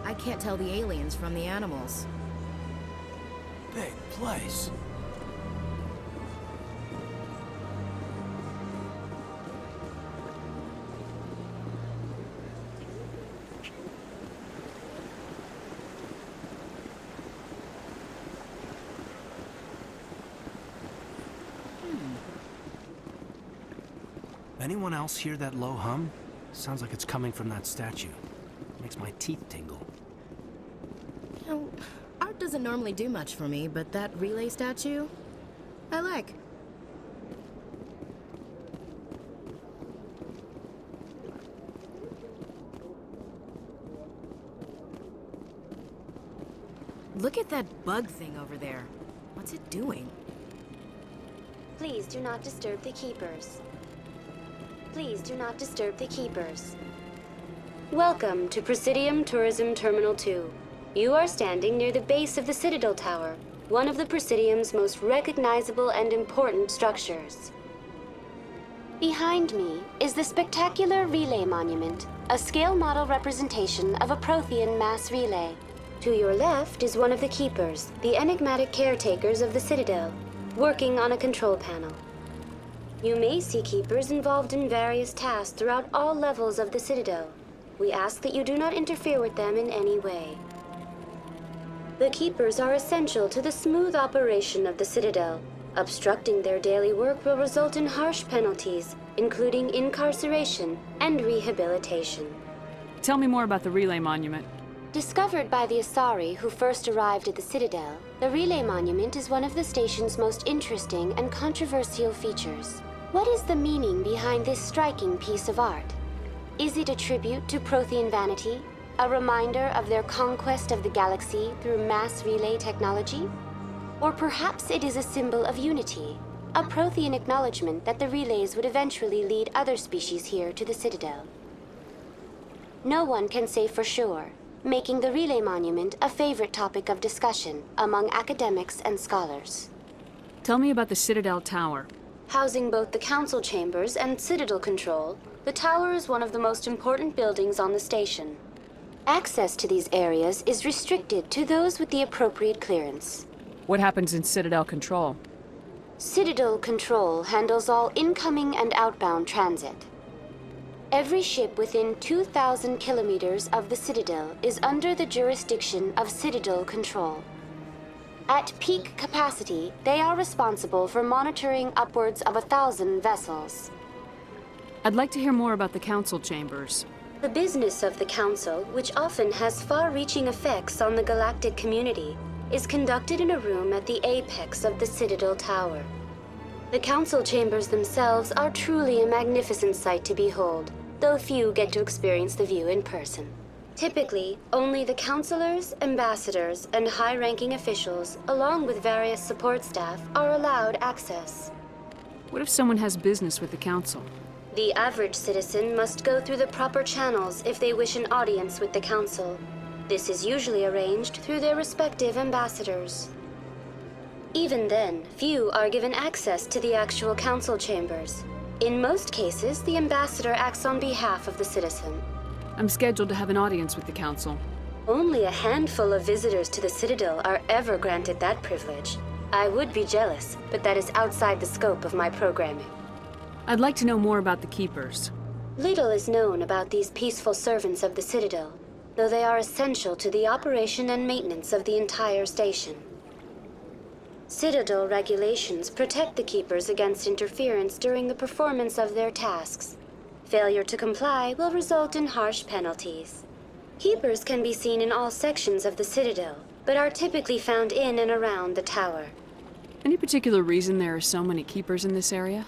I can't tell the aliens from the animals. Big place. Anyone else hear that low hum? Sounds like it's coming from that statue. Makes my teeth tingle. You know, art doesn't normally do much for me, but that relay statue, I like. Look at that bug thing over there. What's it doing? Please do not disturb the keepers. Please do not disturb the keepers. Welcome to Presidium Tourism Terminal 2. You are standing near the base of the Citadel Tower, one of the Presidium's most recognizable and important structures. Behind me is the spectacular Relay Monument, a scale model representation of a Prothean mass relay. To your left is one of the keepers, the enigmatic caretakers of the Citadel, working on a control panel. You may see keepers involved in various tasks throughout all levels of the Citadel. We ask that you do not interfere with them in any way. The keepers are essential to the smooth operation of the Citadel. Obstructing their daily work will result in harsh penalties, including incarceration and rehabilitation. Tell me more about the Relay Monument. Discovered by the Asari who first arrived at the Citadel, the Relay Monument is one of the station's most interesting and controversial features. What is the meaning behind this striking piece of art? Is it a tribute to Prothean vanity? A reminder of their conquest of the galaxy through mass relay technology? Or perhaps it is a symbol of unity, a Prothean acknowledgement that the relays would eventually lead other species here to the Citadel. No one can say for sure, making the Relay Monument a favorite topic of discussion among academics and scholars. Tell me about the Citadel Tower. Housing both the council chambers and Citadel control, the tower is one of the most important buildings on the station. Access to these areas is restricted to those with the appropriate clearance. What happens in Citadel Control? Citadel Control handles all incoming and outbound transit. Every ship within 2,000 kilometers of the Citadel is under the jurisdiction of Citadel Control. At peak capacity, they are responsible for monitoring upwards of 1,000 vessels. I'd like to hear more about the council chambers. The business of the Council, which often has far-reaching effects on the galactic community, is conducted in a room at the apex of the Citadel Tower. The Council chambers themselves are truly a magnificent sight to behold, though few get to experience the view in person. Typically, only the councilors, ambassadors, and high-ranking officials, along with various support staff, are allowed access. What if someone has business with the council? The average citizen must go through the proper channels if they wish an audience with the council. This is usually arranged through their respective ambassadors. Even then, few are given access to the actual council chambers. In most cases, the ambassador acts on behalf of the citizen. I'm scheduled to have an audience with the council. Only a handful of visitors to the Citadel are ever granted that privilege. I would be jealous, but that is outside the scope of my programming. I'd like to know more about the keepers. Little is known about these peaceful servants of the Citadel, though they are essential to the operation and maintenance of the entire station. Citadel regulations protect the keepers against interference during the performance of their tasks. Failure to comply will result in harsh penalties. Keepers can be seen in all sections of the Citadel, but are typically found in and around the tower. Any particular reason there are so many keepers in this area?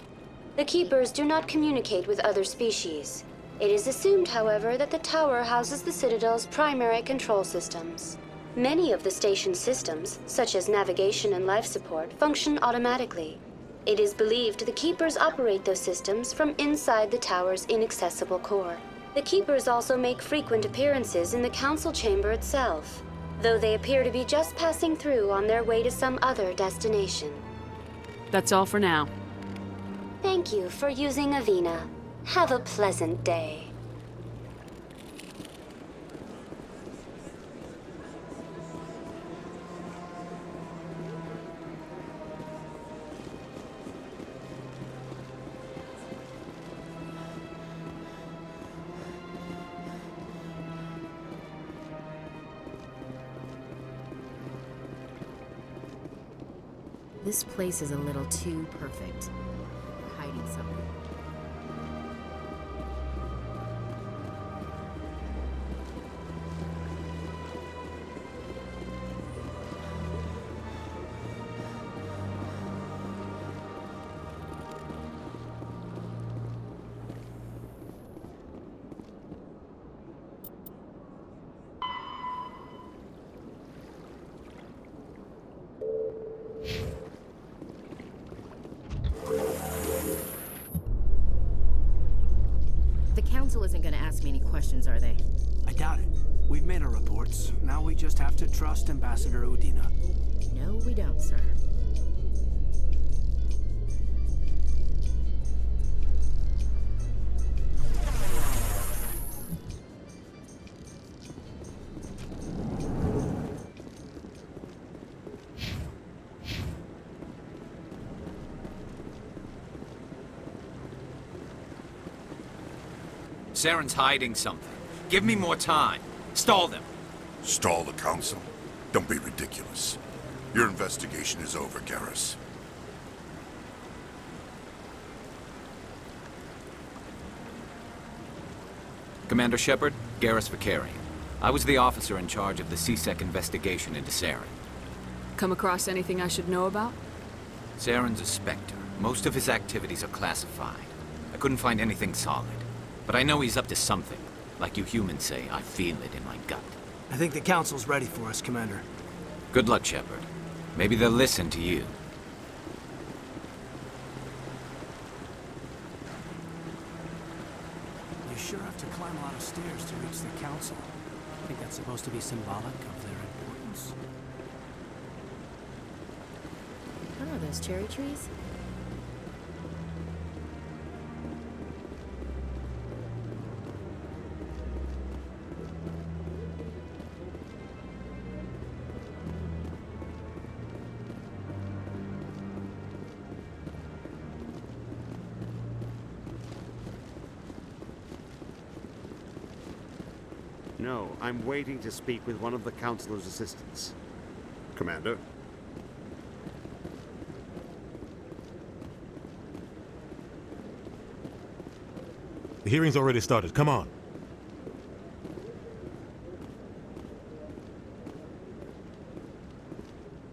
The keepers do not communicate with other species. It is assumed, however, that the tower houses the Citadel's primary control systems. Many of the station's systems, such as navigation and life support, function automatically. It is believed the keepers operate those systems from inside the tower's inaccessible core. The keepers also make frequent appearances in the council chamber itself, though they appear to be just passing through on their way to some other destination. That's all for now. Thank you for using Avina. Have a pleasant day. This place is a little too perfect. They're hiding something. The council isn't gonna ask me any questions, are they? I doubt it. We've made our reports. Now we just have to trust Ambassador Udina. No, we don't, sir. Saren's hiding something. Give me more time. Stall them. Stall the council? Don't be ridiculous. Your investigation is over, Garrus. Commander Shepard, Garrus Vakarian. I was the officer in charge of the CSEC investigation into Saren. Come across anything I should know about? Saren's a Spectre. Most of his activities are classified. I couldn't find anything solid. But I know he's up to something. Like you humans say, I feel it in my gut. I think the council's ready for us, Commander. Good luck, Shepard. Maybe they'll listen to you. You sure have to climb a lot of stairs to reach the council. I think that's supposed to be symbolic of their importance. Oh, those cherry trees? No, I'm waiting to speak with one of the Councilor's assistants. Commander? The hearing's already started. Come on.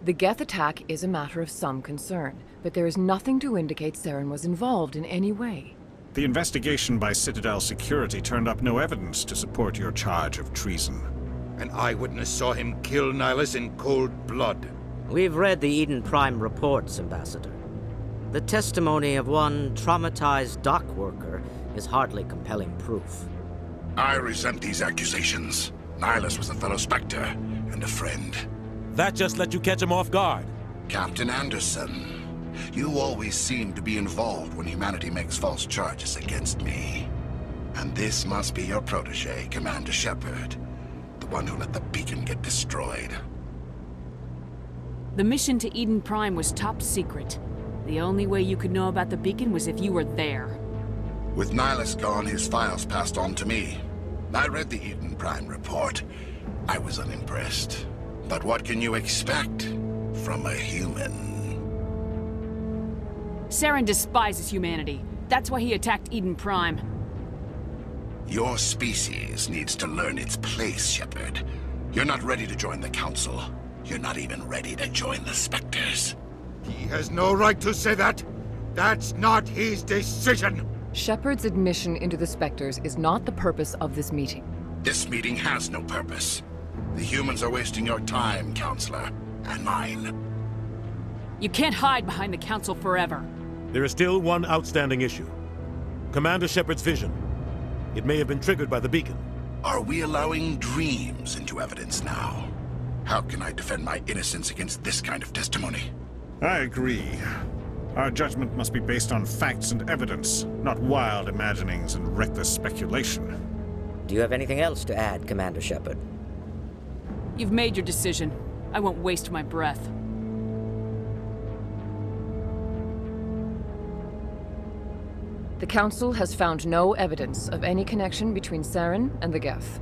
The Geth attack is a matter of some concern, but there is nothing to indicate Saren was involved in any way. The investigation by Citadel Security turned up no evidence to support your charge of treason. An eyewitness saw him kill Nihilus in cold blood. We've read the Eden Prime reports, Ambassador. The testimony of one traumatized dock worker is hardly compelling proof. I resent these accusations. Nihilus was a fellow Spectre and a friend. That just let you catch him off guard. Captain Anderson, you always seem to be involved when humanity makes false charges against me. And this must be your protege, Commander Shepard. The one who let the beacon get destroyed. The mission to Eden Prime was top secret. The only way you could know about the beacon was if you were there. With Nihilus gone, his files passed on to me. I read the Eden Prime report. I was unimpressed. But what can you expect from a human? Saren despises humanity. That's why he attacked Eden Prime. Your species needs to learn its place, Shepard. You're not ready to join the Council. You're not even ready to join the Spectres. He has no right to say that. That's not his decision. Shepard's admission into the Spectres is not the purpose of this meeting. This meeting has no purpose. The humans are wasting your time, Counselor, and mine. You can't hide behind the Council forever. There is still one outstanding issue. Commander Shepard's vision. It may have been triggered by the beacon. Are we allowing dreams into evidence now? How can I defend my innocence against this kind of testimony? I agree. Our judgment must be based on facts and evidence, not wild imaginings and reckless speculation. Do you have anything else to add, Commander Shepard? You've made your decision. I won't waste my breath. The Council has found no evidence of any connection between Saren and the Geth.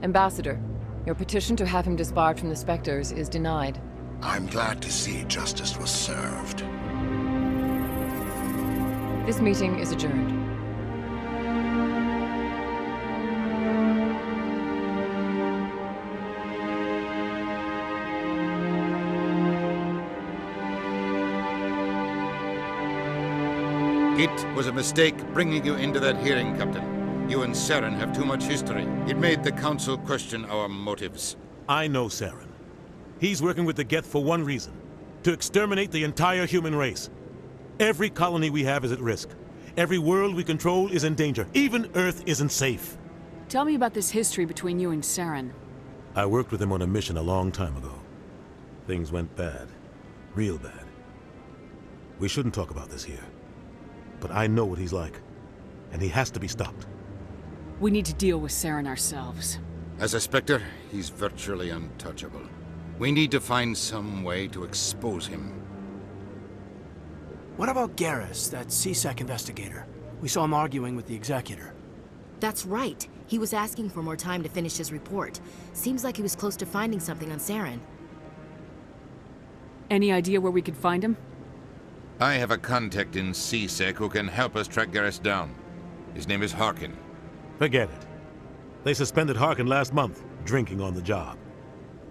Ambassador, your petition to have him disbarred from the Spectres is denied. I'm glad to see justice was served. This meeting is adjourned. It was a mistake bringing you into that hearing, Captain. You and Saren have too much history. It made the Council question our motives. I know Saren. He's working with the Geth for one reason. To exterminate the entire human race. Every colony we have is at risk. Every world we control is in danger. Even Earth isn't safe. Tell me about this history between you and Saren. I worked with him on a mission a long time ago. Things went bad. Real bad. We shouldn't talk about this here. But I know what he's like. And he has to be stopped. We need to deal with Saren ourselves. As a Spectre, he's virtually untouchable. We need to find some way to expose him. What about Garrus, that CSEC investigator? We saw him arguing with the Executor. That's right. He was asking for more time to finish his report. Seems like he was close to finding something on Saren. Any idea where we could find him? I have a contact in CSEC who can help us track Garrus down. His name is Harkin. Forget it. They suspended Harkin last month, drinking on the job.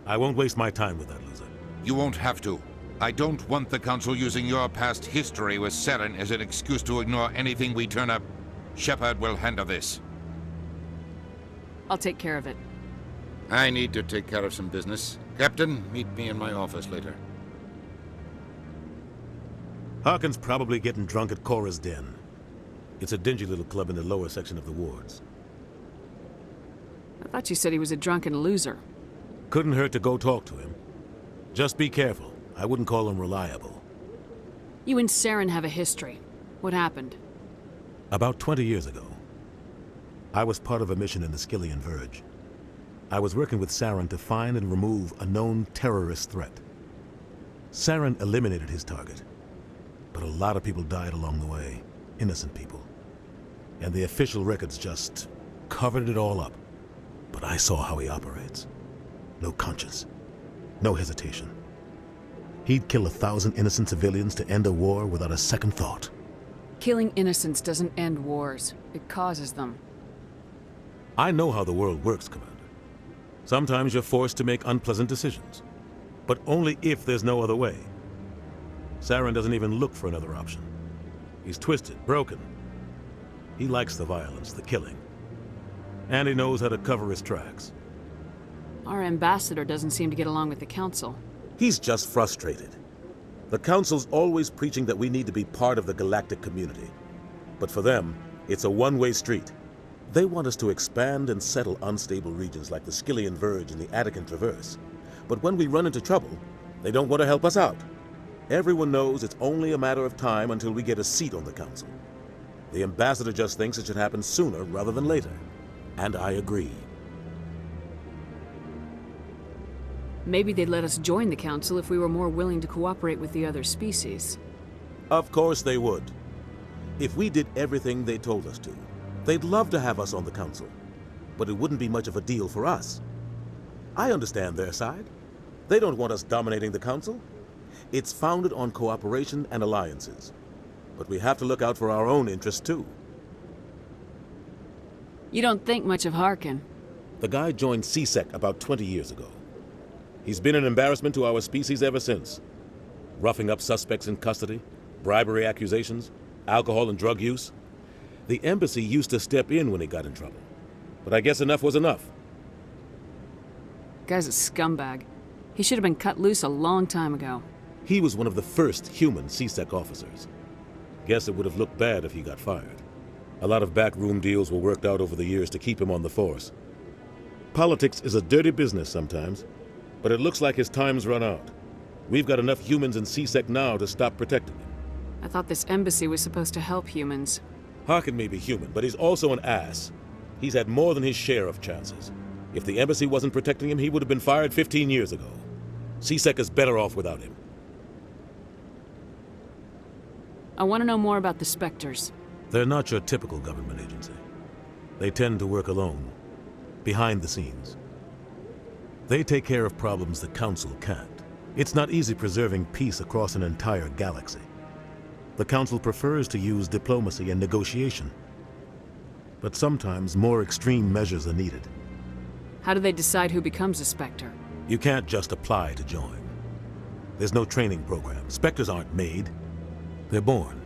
I won't waste my time with that loser. You won't have to. I don't want the Council using your past history with Saren as an excuse to ignore anything we turn up. Shepard will handle this. I'll take care of it. I need to take care of some business. Captain, meet me in my office later. Harkin's probably getting drunk at Cora's Den. It's a dingy little club in the lower section of the wards. I thought you said he was a drunken loser. Couldn't hurt to go talk to him. Just be careful. I wouldn't call him reliable. You and Saren have a history. What happened? About 20 years ago, I was part of a mission in the Skillian Verge. I was working with Saren to find and remove a known terrorist threat. Saren eliminated his target, but a lot of people died along the way. Innocent people. And the official records just covered it all up. But I saw how he operates. No conscience. No hesitation. He'd kill 1,000 innocent civilians to end a war without a second thought. Killing innocents doesn't end wars. It causes them. I know how the world works, Commander. Sometimes you're forced to make unpleasant decisions. But only if there's no other way. Saren doesn't even look for another option. He's twisted, broken. He likes the violence, the killing. And he knows how to cover his tracks. Our ambassador doesn't seem to get along with the Council. He's just frustrated. The Council's always preaching that we need to be part of the galactic community. But for them, it's a one-way street. They want us to expand and settle unstable regions like the Skillian Verge and the Attican Traverse. But when we run into trouble, they don't want to help us out. Everyone knows it's only a matter of time until we get a seat on the Council. The ambassador just thinks it should happen sooner rather than later. And I agree. Maybe they'd let us join the Council if we were more willing to cooperate with the other species. Of course they would. If we did everything they told us to, they'd love to have us on the Council. But it wouldn't be much of a deal for us. I understand their side. They don't want us dominating the Council. It's founded on cooperation and alliances. But we have to look out for our own interests, too. You don't think much of Harkin. The guy joined CSEC about 20 years ago. He's been an embarrassment to our species ever since. Roughing up suspects in custody, bribery accusations, alcohol and drug use. The embassy used to step in when he got in trouble. But I guess enough was enough. Guy's a scumbag. He should have been cut loose a long time ago. He was one of the first human CSEC officers. Guess it would have looked bad if he got fired. A lot of backroom deals were worked out over the years to keep him on the force. Politics is a dirty business sometimes, but it looks like his time's run out. We've got enough humans in CSEC now to stop protecting him. I thought this embassy was supposed to help humans. Harkin may be human, but he's also an ass. He's had more than his share of chances. If the embassy wasn't protecting him, he would have been fired 15 years ago. CSEC is better off without him. I want to know more about the Spectres. They're not your typical government agency. They tend to work alone, behind the scenes. They take care of problems the Council can't. It's not easy preserving peace across an entire galaxy. The Council prefers to use diplomacy and negotiation. But sometimes more extreme measures are needed. How do they decide who becomes a Spectre? You can't just apply to join. There's no training program. Spectres aren't made. They're born.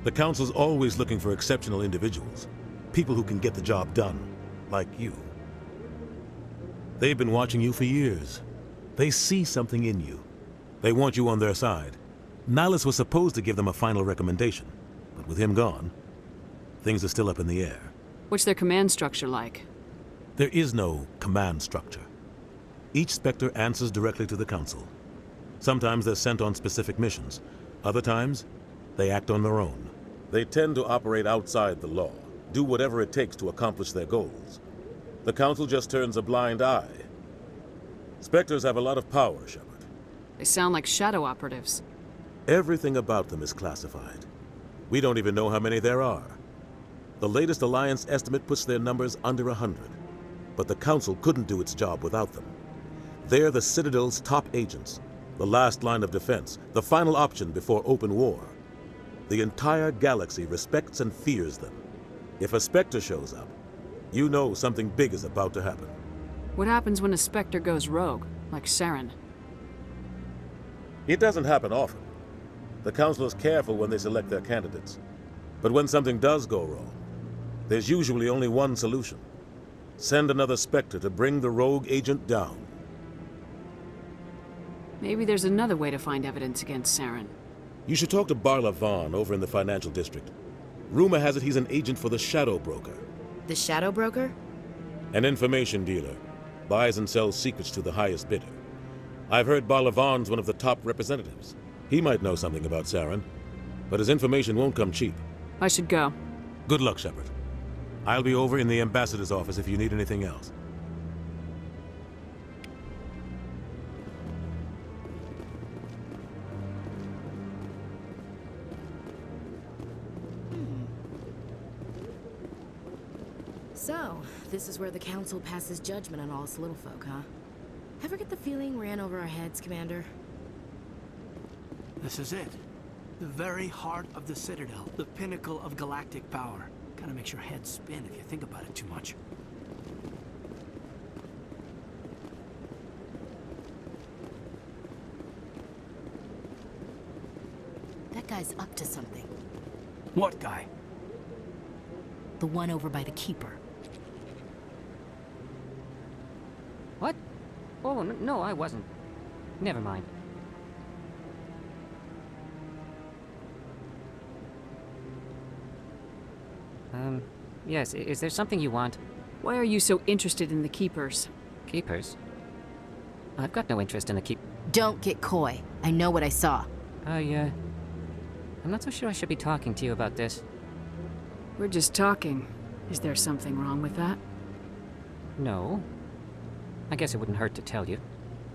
The Council's always looking for exceptional individuals. People who can get the job done, like you. They've been watching you for years. They see something in you. They want you on their side. Nihilus was supposed to give them a final recommendation, but with him gone, things are still up in the air. What's their command structure like? There is no command structure. Each Spectre answers directly to the Council. Sometimes they're sent on specific missions. Other times, they act on their own. They tend to operate outside the law, do whatever it takes to accomplish their goals. The Council just turns a blind eye. Spectres have a lot of power, Shepard. They sound like shadow operatives. Everything about them is classified. We don't even know how many there are. The latest Alliance estimate puts their numbers under 100. But the Council couldn't do its job without them. They're the Citadel's top agents, the last line of defense, the final option before open war. The entire galaxy respects and fears them. If a Spectre shows up, you know something big is about to happen. What happens when a Spectre goes rogue, like Saren? It doesn't happen often. The Council is careful when they select their candidates. But when something does go wrong, there's usually only one solution. Send another Spectre to bring the rogue agent down. Maybe there's another way to find evidence against Saren. You should talk to Barla Vaughn over in the financial district. Rumor has it he's an agent for the Shadow Broker. The Shadow Broker? An information dealer. Buys and sells secrets to the highest bidder. I've heard Barla Vaughn's one of the top representatives. He might know something about Saren, but his information won't come cheap. I should go. Good luck, Shepard. I'll be over in the ambassador's office if you need anything else. So, this is where the Council passes judgment on all us little folk, huh? Ever get the feeling ran over our heads, Commander? This is it. The very heart of the Citadel. The pinnacle of galactic power. Kinda makes your head spin if you think about it too much. That guy's up to something. What guy? The one over by the Keeper. What? Oh, no, I wasn't. Never mind. Yes, is there something you want? Why are you so interested in the Keepers? Keepers? I've got no interest in the Don't get coy. I know what I saw. I'm not so sure I should be talking to you about this. We're just talking. Is there something wrong with that? No. I guess it wouldn't hurt to tell you.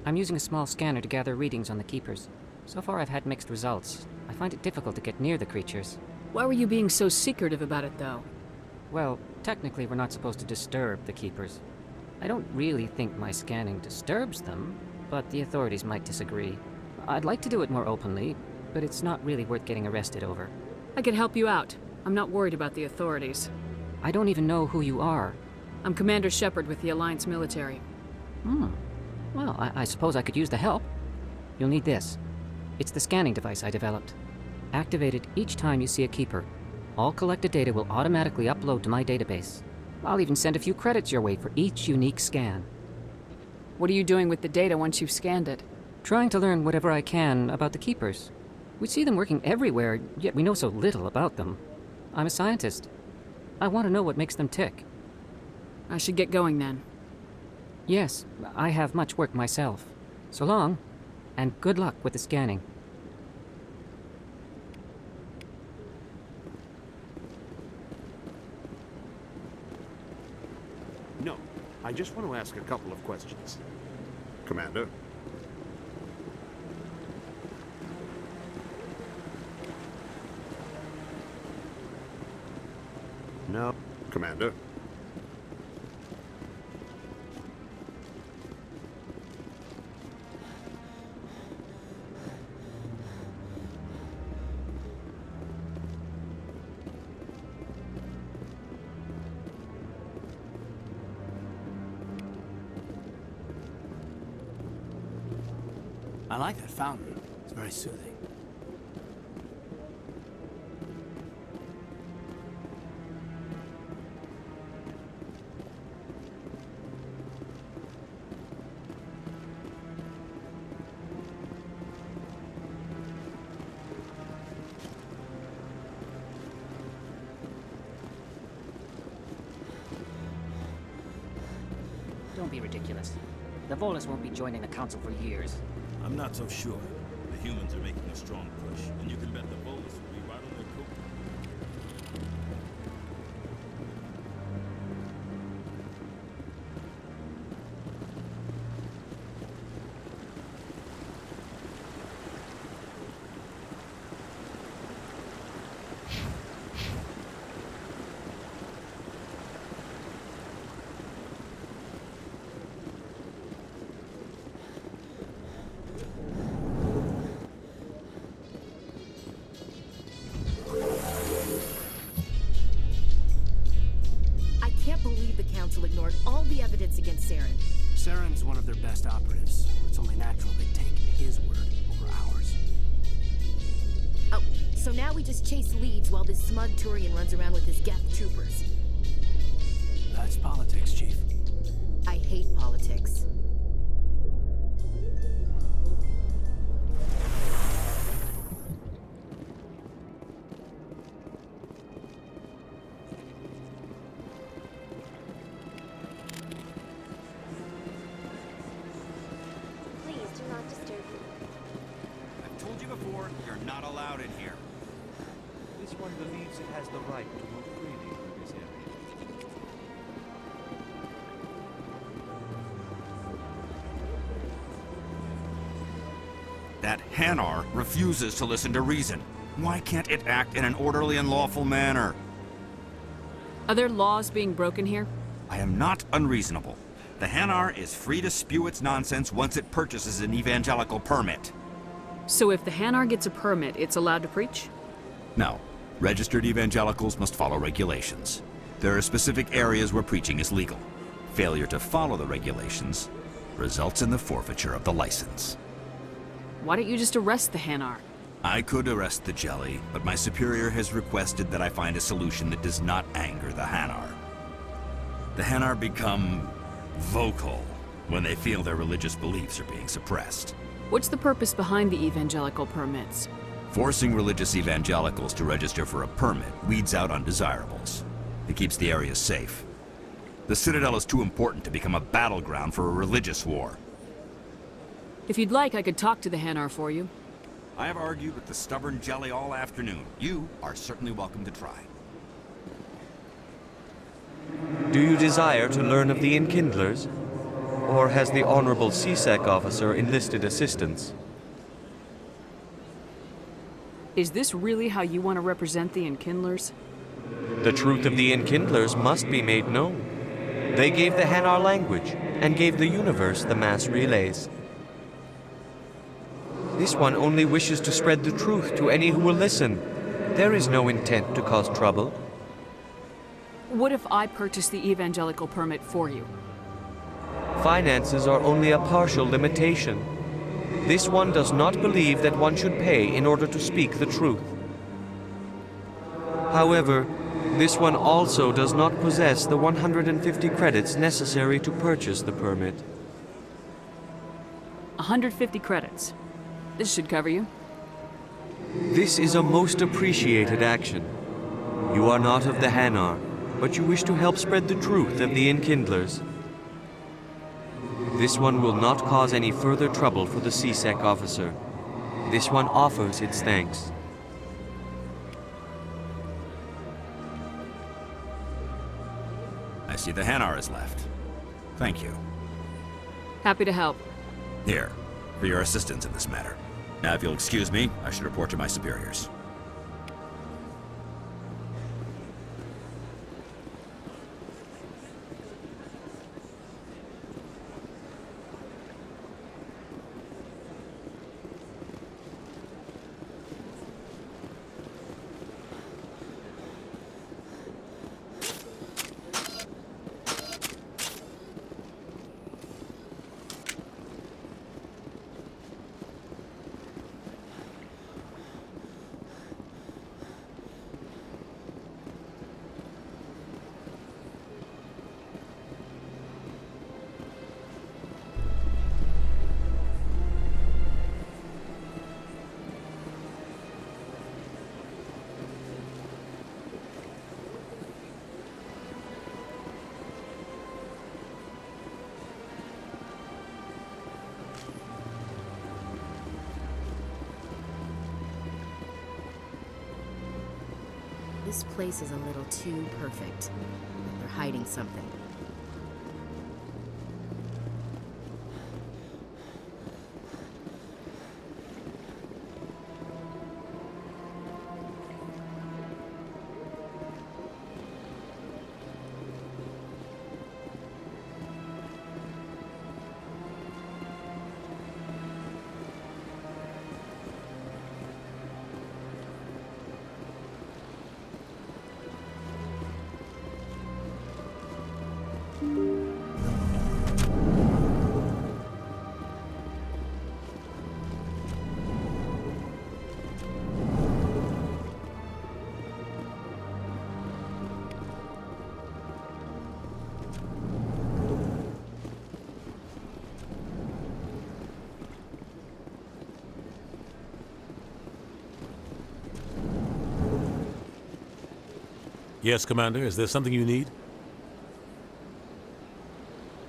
I'm using a small scanner to gather readings on the Keepers. So far I've had mixed results. I find it difficult to get near the creatures. Why were you being so secretive about it, though? Well, technically we're not supposed to disturb the Keepers. I don't really think my scanning disturbs them, but the authorities might disagree. I'd like to do it more openly, but it's not really worth getting arrested over. I could help you out. I'm not worried about the authorities. I don't even know who you are. I'm Commander Shepard with the Alliance military. Well, I suppose I could use the help. You'll need this. It's the scanning device I developed. Activate it each time you see a Keeper. All collected data will automatically upload to my database. I'll even send a few credits your way for each unique scan. What are you doing with the data once you've scanned it? Trying to learn whatever I can about the Keepers. We see them working everywhere, yet we know so little about them. I'm a scientist. I want to know what makes them tick. I should get going then. Yes, I have much work myself. So long, and good luck with the scanning. No, I just want to ask a couple of questions. Commander? No. Commander? I like that fountain. It's very soothing. Don't be ridiculous. The Volus won't be joining the Council for years. I'm not so sure. The humans are making a strong push, and you can bet the Volus will be right on their coat. Ignored all the evidence against Saren. Saren's one of their best operatives. It's only natural they take his word over ours. Oh, so now we just chase leads while this smug Turian runs around with his Geth troopers. That's politics, Chief. I hate politics. That Hanar refuses to listen to reason. Why can't it act in an orderly and lawful manner? Are there laws being broken here? I am not unreasonable. The Hanar is free to spew its nonsense once it purchases an evangelical permit. So if the Hanar gets a permit, it's allowed to preach? No. Registered evangelicals must follow regulations. There are specific areas where preaching is legal. Failure to follow the regulations results in the forfeiture of the license. Why don't you just arrest the Hanar? I could arrest the Jelly, but my superior has requested that I find a solution that does not anger the Hanar. The Hanar become vocal when they feel their religious beliefs are being suppressed. What's the purpose behind the evangelical permits? Forcing religious evangelicals to register for a permit weeds out undesirables. It keeps the area safe. The Citadel is too important to become a battleground for a religious war. If you'd like, I could talk to the Hanar for you. I have argued with the stubborn Jelly all afternoon. You are certainly welcome to try. Do you desire to learn of the Enkindlers? Or has the Honorable CSEC officer enlisted assistance? Is this really how you want to represent the Enkindlers? The truth of the Enkindlers must be made known. They gave the Hanar language, and gave the universe the mass relays. This one only wishes to spread the truth to any who will listen. There is no intent to cause trouble. What if I purchase the evangelical permit for you? Finances are only a partial limitation. This one does not believe that one should pay in order to speak the truth. However, this one also does not possess the 150 credits necessary to purchase the permit. 150 credits. This should cover you. This is a most appreciated action. You are not of the Hanar, but you wish to help spread the truth of the Enkindlers. This one will not cause any further trouble for the CSEC officer. This one offers its thanks. I see the Hanar is left. Thank you. Happy to help. Here, for your assistance in this matter. Now, if you'll excuse me, I should report to my superiors. This place is a little too perfect. Like they're hiding something. Yes, Commander. Is there something you need?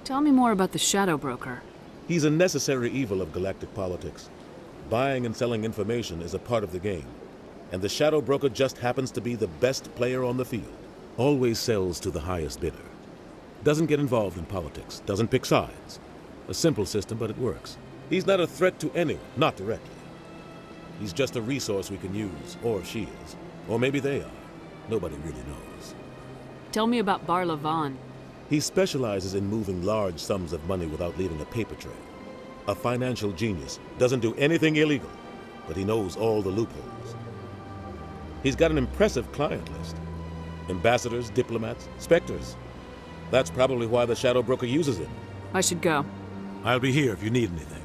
Tell me more about the Shadow Broker. He's a necessary evil of galactic politics. Buying and selling information is a part of the game. And the Shadow Broker just happens to be the best player on the field. Always sells to the highest bidder. Doesn't get involved in politics. Doesn't pick sides. A simple system, but it works. He's not a threat to anyone, not directly. He's just a resource we can use, or she is. Or maybe they are. Nobody really knows. Tell me about Barla Vaughn. He specializes in moving large sums of money without leaving a paper trail. A financial genius. Doesn't do anything illegal, but he knows all the loopholes. He's got an impressive client list. Ambassadors, diplomats, specters. That's probably why the Shadow Broker uses him. I should go. I'll be here if you need anything.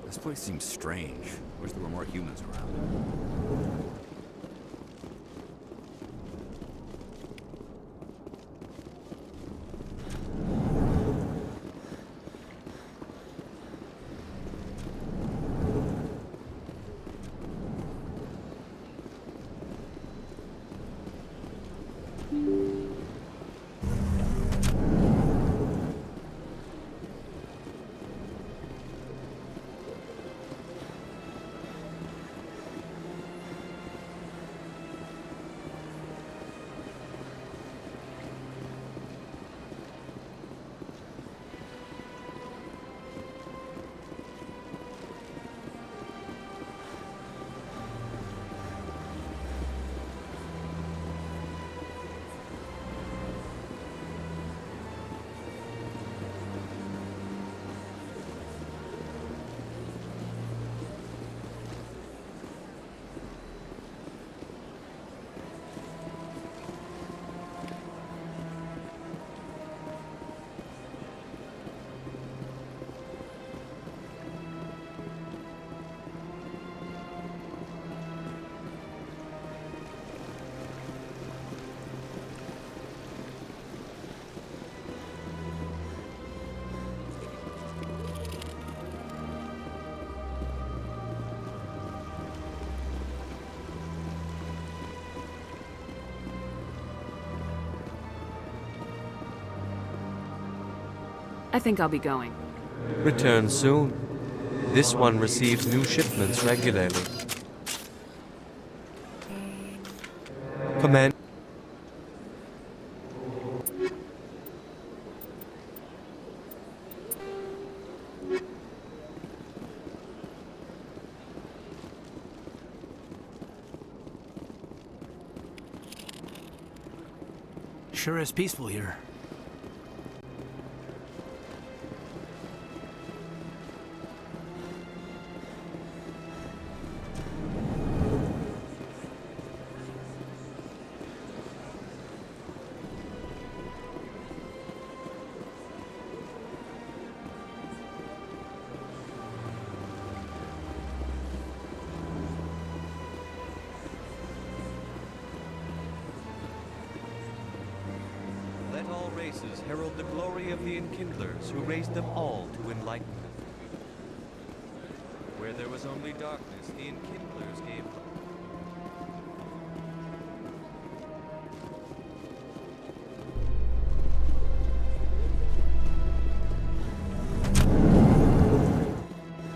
This place seems strange. Wish there were more humans around. I think I'll be going. Return soon. This one receives new shipments regularly. Command. Sure is peaceful here. races herald the glory of the Enkindlers who raised them all to enlightenment. Where there was only darkness, the Enkindlers gave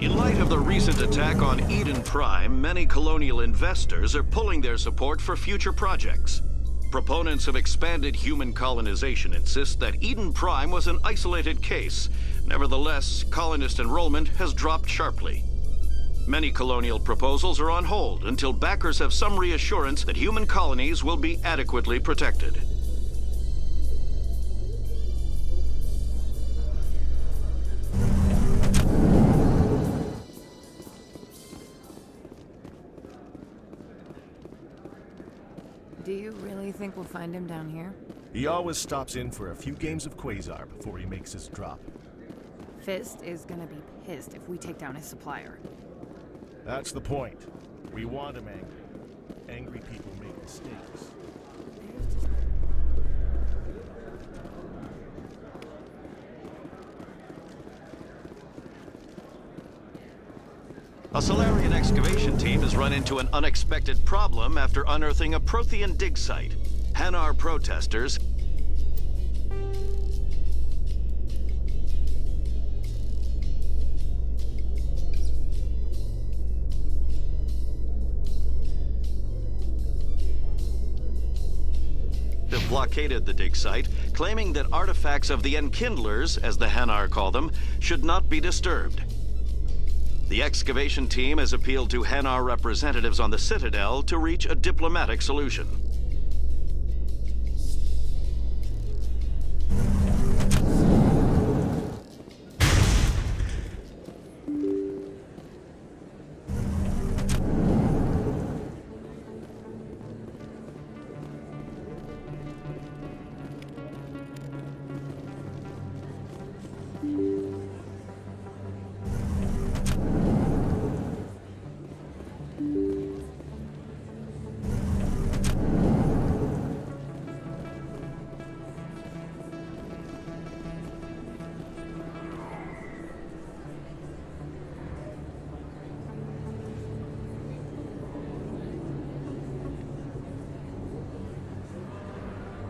In light of the recent attack on Eden Prime, many colonial investors are pulling their support for future projects. Proponents of expanded human colonization insist that Eden Prime was an isolated case. Nevertheless, colonist enrollment has dropped sharply. Many colonial proposals are on hold until backers have some reassurance that human colonies will be adequately protected. Do you really think we'll find him down here? He always stops in for a few games of Quasar before he makes his drop. Fist is gonna be pissed if we take down his supplier. That's the point. We want him angry. Angry people make mistakes. A Solarian excavation team has run into an unexpected problem after unearthing a Prothean dig site. Hanar protesters have blockaded the dig site, claiming that artifacts of the Enkindlers, as the Hanar call them, should not be disturbed. The excavation team has appealed to Hanar representatives on the Citadel to reach a diplomatic solution.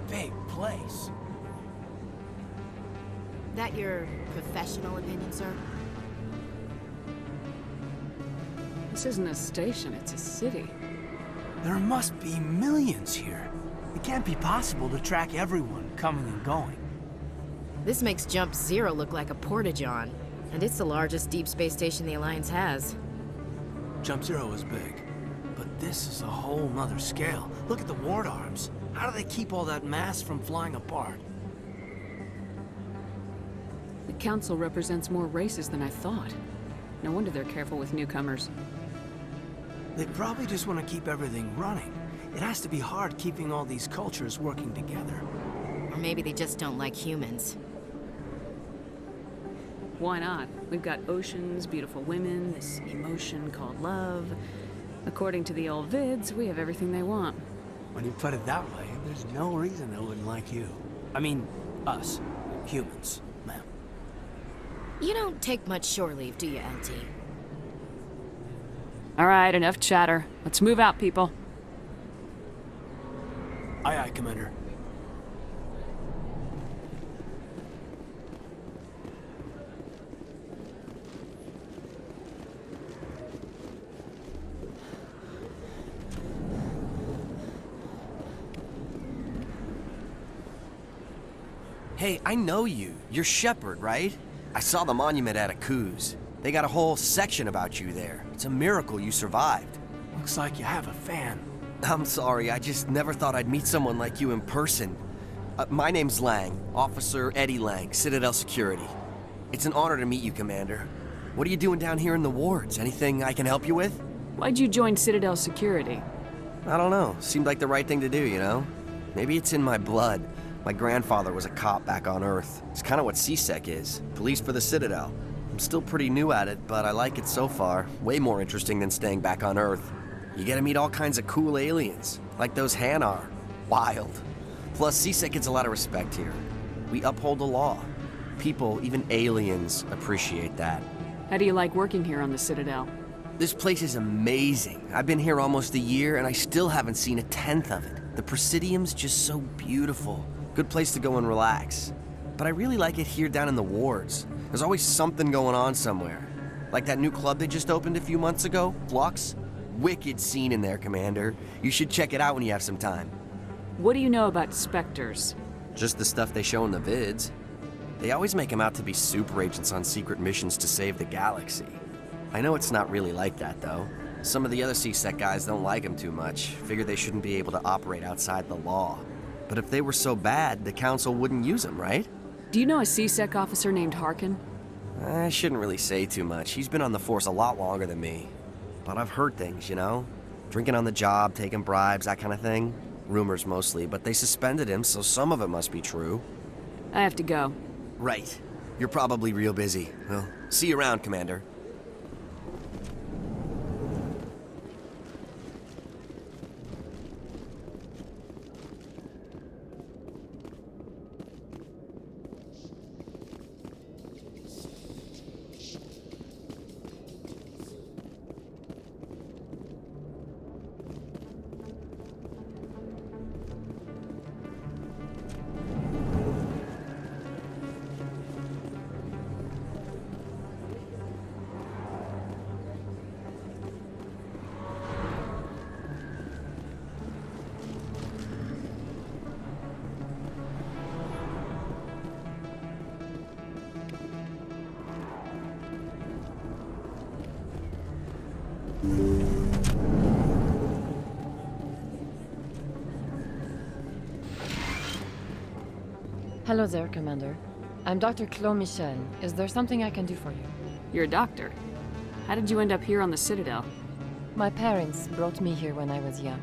Big place. That your professional opinion, sir? This isn't a station, it's a city. There must be millions here. It can't be possible to track everyone coming and going. This makes Jump Zero look like a porta-john, and it's the largest deep space station the Alliance has. Jump Zero is big, but this is a whole nother scale. Look at the ward arms. How do they keep all that mass from flying apart? The Council represents more races than I thought. No wonder they're careful with newcomers. They probably just want to keep everything running. It has to be hard keeping all these cultures working together. Or maybe they just don't like humans. Why not? We've got oceans, beautiful women, this emotion called love. According to the old vids, we have everything they want. When you put it that way, there's no reason they wouldn't like you. I mean, us. Humans, ma'am. You don't take much shore leave, do you, LT? All right, enough chatter. Let's move out, people. Aye, aye, Commander. Hey, I know you. You're Shepard, right? I saw the monument at Akuz. They got a whole section about you there. It's a miracle you survived. Looks like you have a fan. I'm sorry, I just never thought I'd meet someone like you in person. My name's Lang, Officer Eddie Lang, Citadel Security. It's an honor to meet you, Commander. What are you doing down here in the wards? Anything I can help you with? Why'd you join Citadel Security? I don't know. Seemed like the right thing to do, you know? Maybe it's in my blood. My grandfather was a cop back on Earth. It's kind of what CSEC is. Police for the Citadel. I'm still pretty new at it, but I like it so far. Way more interesting than staying back on Earth. You get to meet all kinds of cool aliens, like those Hanar. Wild. Plus, CSEC gets a lot of respect here. We uphold the law. People, even aliens, appreciate that. How do you like working here on the Citadel? This place is amazing. I've been here almost a year, and I still haven't seen a tenth of it. The Presidium's just so beautiful. Good place to go and relax. But I really like it here down in the wards. There's always something going on somewhere. Like that new club they just opened a few months ago, Flux. Wicked scene in there, Commander. You should check it out when you have some time. What do you know about Spectres? Just the stuff they show in the vids. They always make them out to be super agents on secret missions to save the galaxy. I know it's not really like that, though. Some of the other CSEC guys don't like them too much. Figure they shouldn't be able to operate outside the law. But if they were so bad, the Council wouldn't use them, right? Do you know a CSEC officer named Harkin? I shouldn't really say too much. He's been on the force a lot longer than me. But I've heard things, you know? Drinking on the job, taking bribes, that kind of thing. Rumors mostly, but they suspended him, so some of it must be true. I have to go. Right. You're probably real busy. Well, see you around, Commander. Hello there, Commander. I'm Dr. Claude Michel. Is there something I can do for you? You're a doctor. How did you end up here on the Citadel? My parents brought me here when I was young.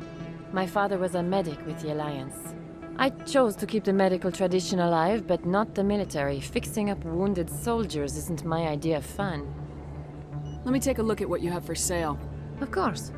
My father was a medic with the Alliance. I chose to keep the medical tradition alive, but not the military. Fixing up wounded soldiers isn't my idea of fun. Let me take a look at what you have for sale. Of course.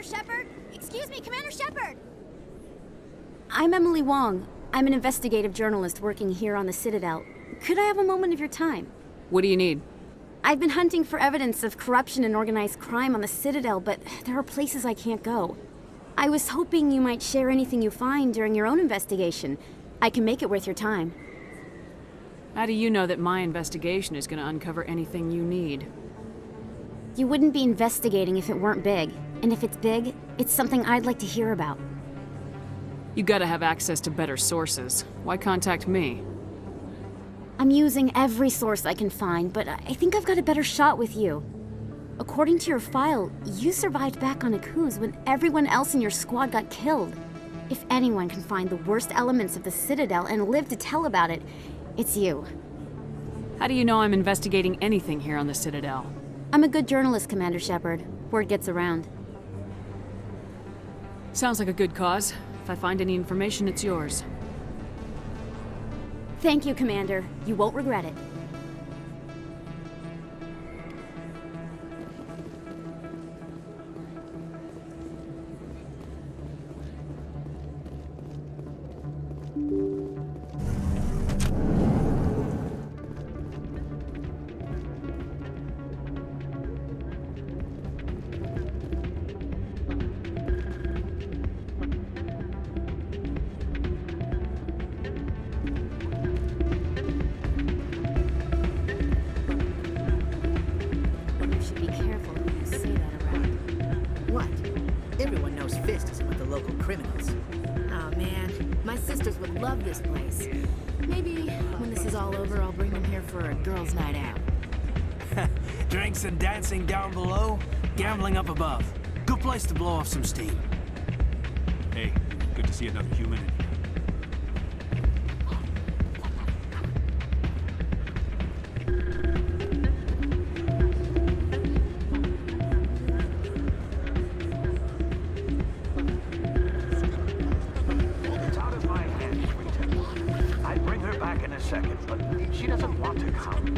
Commander Shepard? Excuse me, Commander Shepard! I'm Emily Wong. I'm an investigative journalist working here on the Citadel. Could I have a moment of your time? What do you need? I've been hunting for evidence of corruption and organized crime on the Citadel, but there are places I can't go. I was hoping you might share anything you find during your own investigation. I can make it worth your time. How do you know that my investigation is going to uncover anything you need? You wouldn't be investigating if it weren't big. And if it's big, it's something I'd like to hear about. You gotta have access to better sources. Why contact me? I'm using every source I can find, but I think I've got a better shot with you. According to your file, you survived back on Akuz when everyone else in your squad got killed. If anyone can find the worst elements of the Citadel and live to tell about it, it's you. How do you know I'm investigating anything here on the Citadel? I'm a good journalist, Commander Shepard. Word gets around. Sounds like a good cause. If I find any information, it's yours. Thank you, Commander. You won't regret it. Drinks and dancing down below, gambling up above. Good place to blow off some steam. Hey, good to see another human in here. It's out of my hands, sweetie. I'd bring her back in a second, but she doesn't want to come.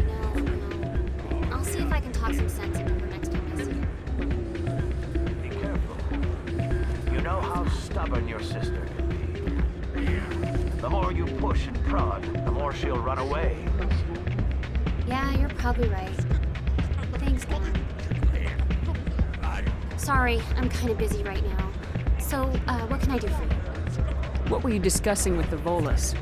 No. I'll see if I can talk some sense into her next time I see her. Be careful. You know how stubborn your sister can be. The more you push and prod, the more she'll run away. Yeah, you're probably right. Thanks, Dad. Sorry, I'm kind of busy right now. So, what can I do for you? What were you discussing with the Volus?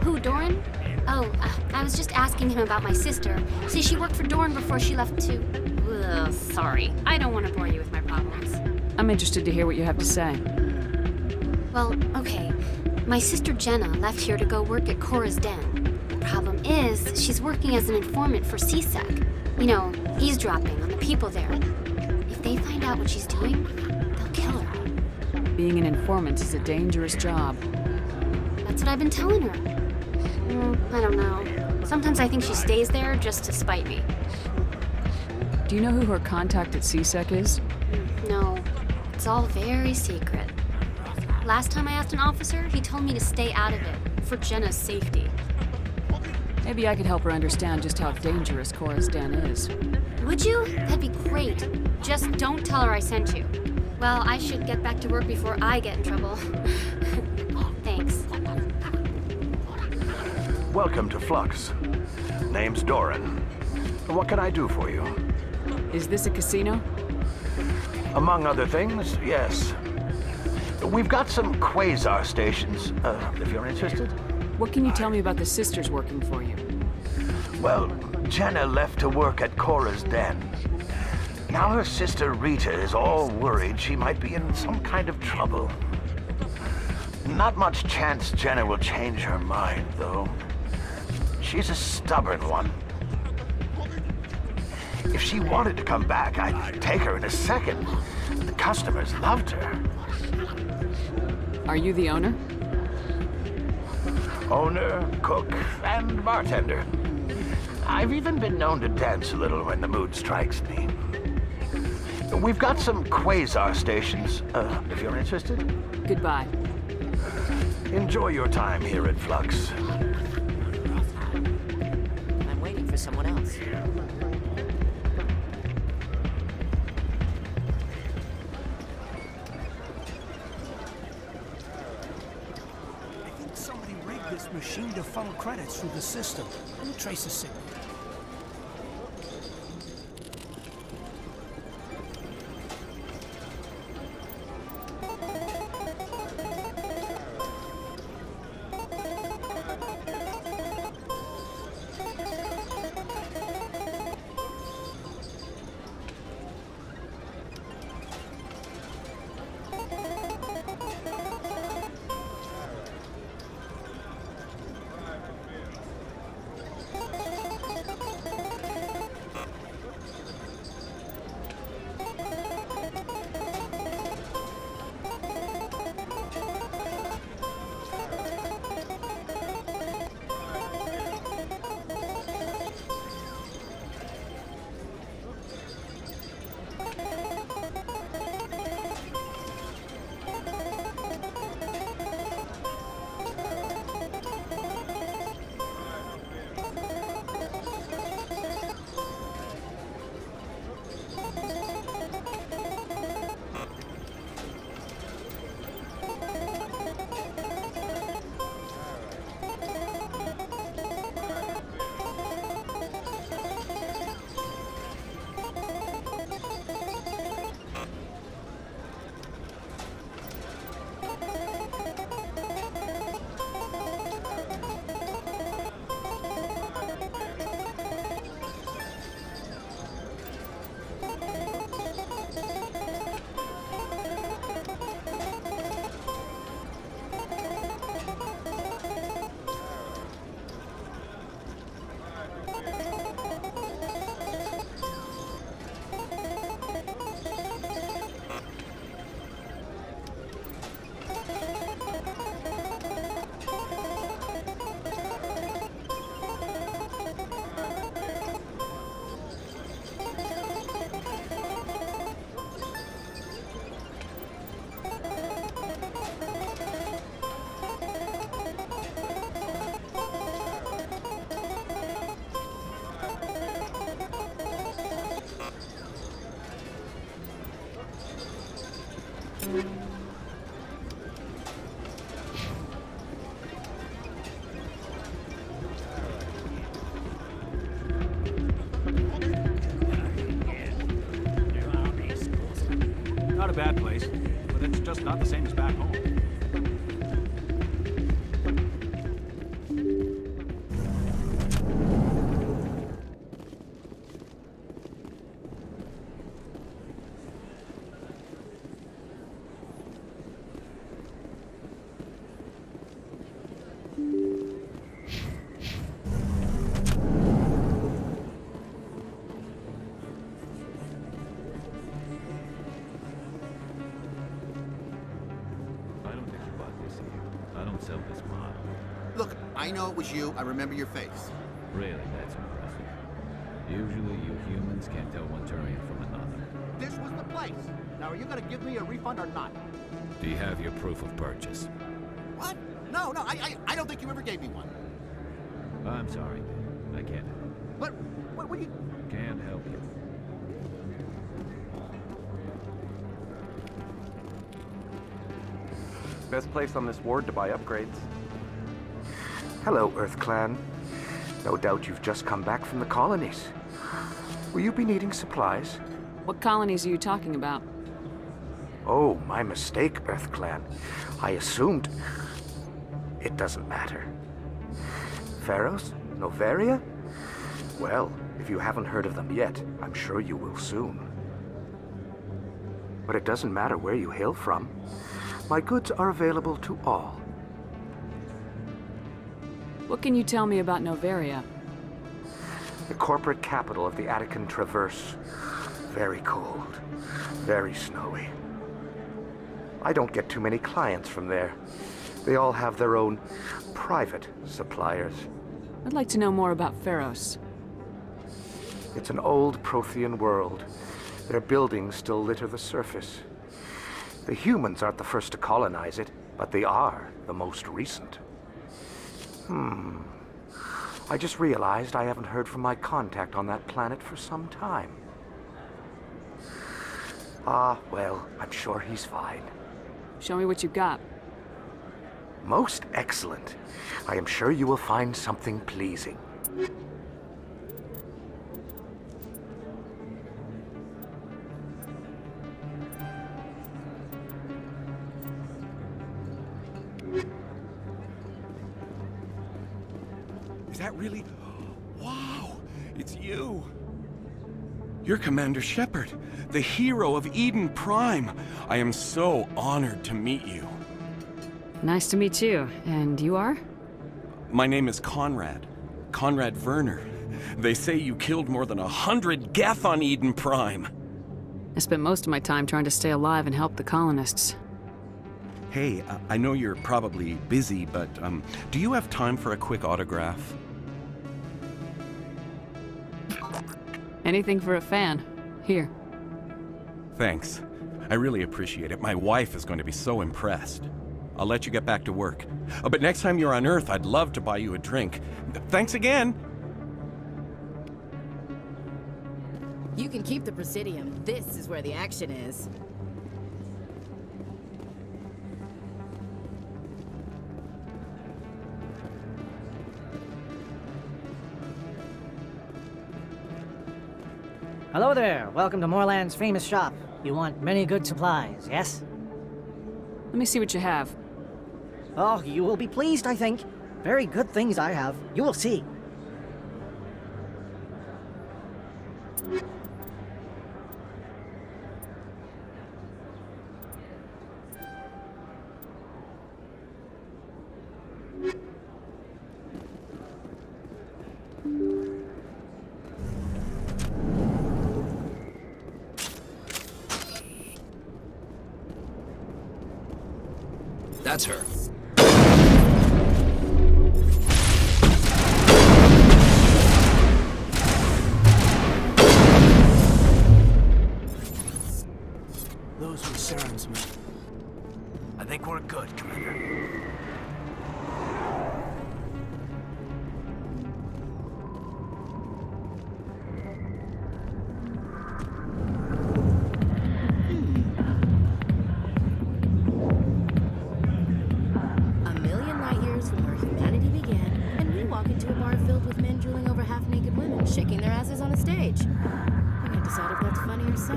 Who, Doran? Oh, I was just asking him about my sister. See, she worked for Doran before she left to... Ugh, sorry. I don't want to bore you with my problems. I'm interested to hear what you have to say. Well, okay. My sister Jenna left here to go work at Cora's Den. The problem is, she's working as an informant for CSEC. You know, eavesdropping on the people there. If they find out what she's doing, they'll kill her. Being an informant is a dangerous job. That's what I've been telling her. I don't know. Sometimes I think she stays there just to spite me. Do you know who her contact at CSEC is? No. It's all very secret. Last time I asked an officer, he told me to stay out of it, for Jenna's safety. Maybe I could help her understand just how dangerous Cora's Den is. Would you? That'd be great. Just don't tell her I sent you. Well, I should get back to work before I get in trouble. Thanks. Welcome to Flux. Name's Doran. What can I do for you? Is this a casino? Among other things, yes. We've got some quasar stations, if you're interested. What can you tell me about the sisters working for you? Well, Jenna left to work at Cora's Den. Now her sister Rita is all worried she might be in some kind of trouble. Not much chance Jenna will change her mind, though. She's a stubborn one. If she wanted to come back, I'd take her in a second. The customers loved her. Are you the owner? Owner, cook, and bartender. I've even been known to dance a little when the mood strikes me. We've got some quasar stations, if you're interested. Goodbye. Enjoy your time here at Flux. I'm waiting for someone else. I think somebody rigged this machine to funnel credits through the system. Let me trace the signal. Not a bad place, but it's just not the same as back home. Look, I know it was you. I remember your face. Really, that's impressive. Usually you humans can't tell one Turian from another. This was the place. Now, are you going to give me a refund or not? Do you have your proof of purchase? What? No, I don't think you ever gave me one. I'm sorry, man. I can't help you. But, what do you... Can't help you. Best place on this ward to buy upgrades. Hello, Earth Clan. No doubt you've just come back from the colonies. Will you be needing supplies? What colonies are you talking about? Oh, my mistake, Earth Clan. I assumed... It doesn't matter. Pharos? Noveria? Well, if you haven't heard of them yet, I'm sure you will soon. But it doesn't matter where you hail from. My goods are available to all. What can you tell me about Noveria? The corporate capital of the Attican Traverse. Very cold. Very snowy. I don't get too many clients from there. They all have their own private suppliers. I'd like to know more about Pharos. It's an old Prothean world. Their buildings still litter the surface. The humans aren't the first to colonize it, but they are the most recent. I just realized I haven't heard from my contact on that planet for some time. Ah, well, I'm sure he's fine. Show me what you've got. Most excellent. I am sure you will find something pleasing. Is that really... Wow! It's you! You're Commander Shepard, the hero of Eden Prime. I am so honored to meet you. Nice to meet you. And you are? My name is Conrad. Conrad Werner. They say you killed more than 100 Geth on Eden Prime. I spent most of my time trying to stay alive and help the colonists. Hey, I know you're probably busy, but do you have time for a quick autograph? Anything for a fan. Here. Thanks. I really appreciate it. My wife is going to be so impressed. I'll let you get back to work. But next time you're on Earth, I'd love to buy you a drink. Thanks again! You can keep the Presidium. This is where the action is. Hello there. Welcome to Moorland's famous shop. You want many good supplies, yes? Let me see what you have. Oh, you will be pleased, I think. Very good things I have. You will see. That's her. Those were Saren's men. I think we're good, Commander. glasses on a stage. I can't decide if that's funny or sad.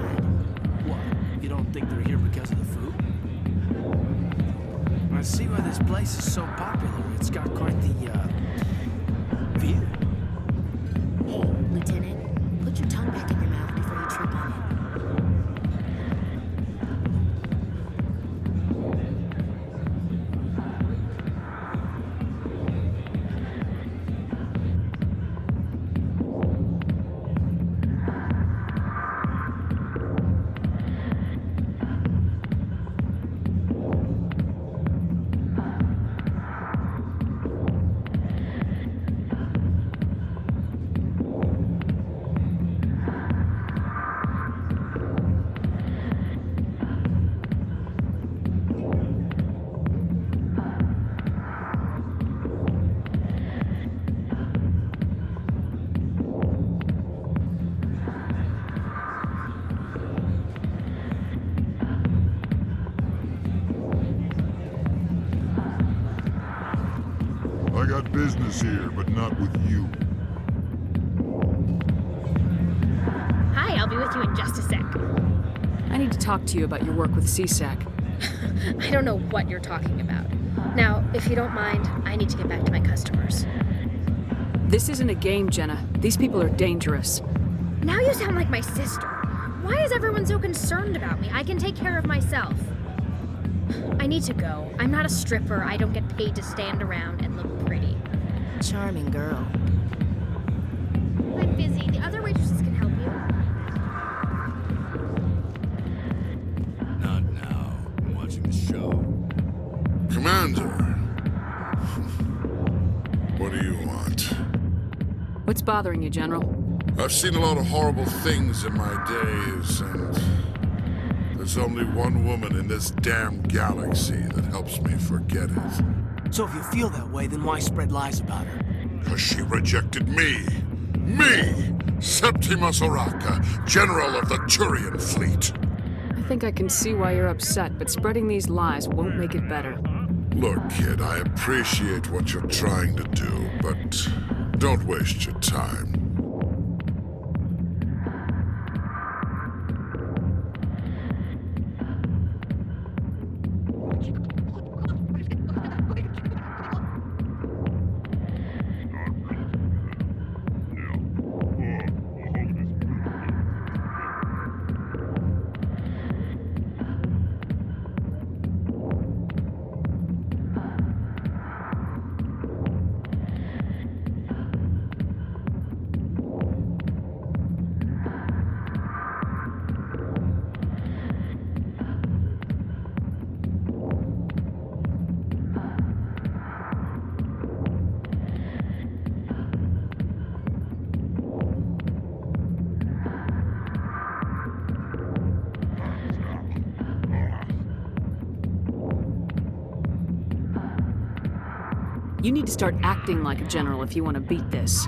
What? You don't think they're here because of the food? I see why this place is so popular. It's got quite the, view. Hey, Lieutenant, put your tongue back in your mouth before you trip on it. I got business here, but not with you. Hi, I'll be with you in just a sec. I need to talk to you about your work with CSEC. I don't know what you're talking about. Now, if you don't mind, I need to get back to my customers. This isn't a game, Jenna. These people are dangerous. Now you sound like my sister. Why is everyone so concerned about me? I can take care of myself. I need to go. I'm not a stripper. I don't get paid to stand around and look pretty. Charming girl. I'm busy. The other waitresses can help you. Not now. I'm watching the show. Commander. What do you want? What's bothering you, General? I've seen a lot of horrible things in my days, and there's only one woman in this damn galaxy that helps me forget it. So if you feel that way, then why spread lies about her? Because she rejected me. Me! Septimus Oraka, General of the Turian Fleet. I think I can see why you're upset, but spreading these lies won't make it better. Look, kid, I appreciate what you're trying to do, but don't waste your time. You need to start acting like a general if you want to beat this.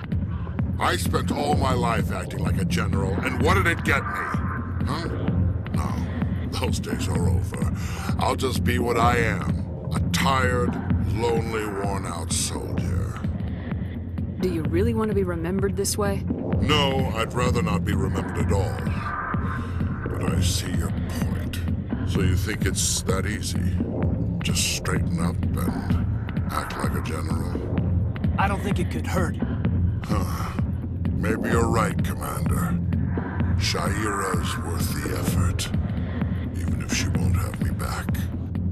I spent all my life acting like a general, and what did it get me? Huh? No, those days are over. I'll just be what I am. A tired, lonely, worn-out soldier. Do you really want to be remembered this way? No, I'd rather not be remembered at all. But I see your point. So you think it's that easy? Just straighten up and act like a general? I don't think it could hurt. Huh. Maybe you're right, Commander. Shaira's worth the effort. Even if she won't have me back.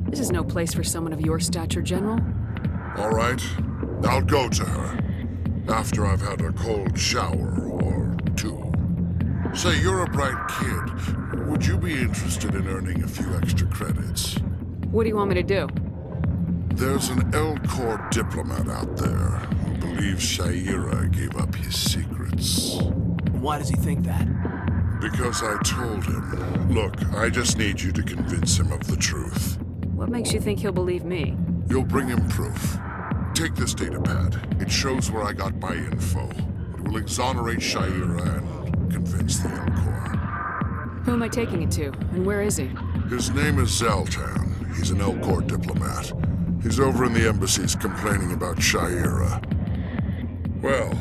This is no place for someone of your stature, General. All right. I'll go to her. After I've had a cold shower or two. Say, you're a bright kid. Would you be interested in earning a few extra credits? What do you want me to do? There's an L-Corps diplomat out there who believes Shaira gave up his secrets. Why does he think that? Because I told him. Look, I just need you to convince him of the truth. What makes you think he'll believe me? You'll bring him proof. Take this datapad. It shows where I got my info. It will exonerate Shaira and convince the L-Corps. Who am I taking it to, and where is he? His name is Zaltan. He's an L-Corps diplomat. He's over in the embassies complaining about Shaira. Well,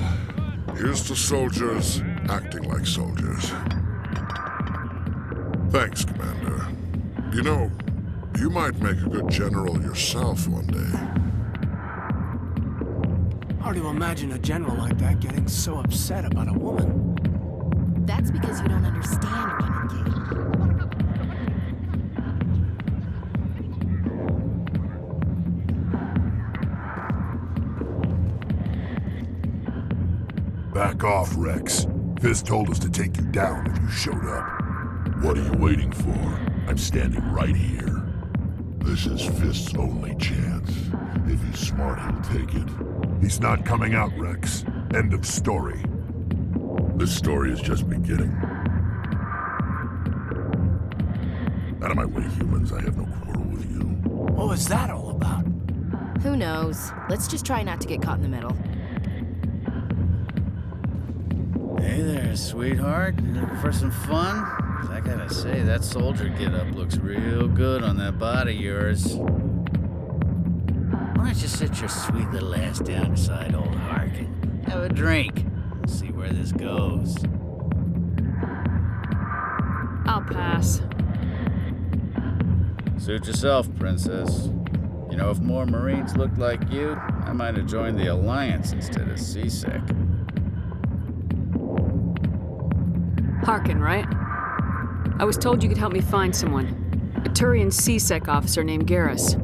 here's to soldiers acting like soldiers. Thanks, Commander. You know, you might make a good general yourself one day. Hard to imagine a general like that getting so upset about a woman. That's because you don't understand women, Kate. Back off, Rex. Fist told us to take you down if you showed up. What are you waiting for? I'm standing right here. This is Fist's only chance. If he's smart, he'll take it. He's not coming out, Rex. End of story. This story is just beginning. Out of my way, humans. I have no quarrel with you. What was that all about? Who knows? Let's just try not to get caught in the middle. Hey there, sweetheart. You looking for some fun? 'Cause I gotta say, that soldier get-up looks real good on that body of yours. Why don't you sit your sweet little ass down beside old Harkin? Have a drink. We'll see where this goes. I'll pass. Suit yourself, princess. You know, if more Marines looked like you, I might have joined the Alliance instead of CSEC. Harkin, right? I was told you could help me find someone. A Turian CSEC officer named Garrus.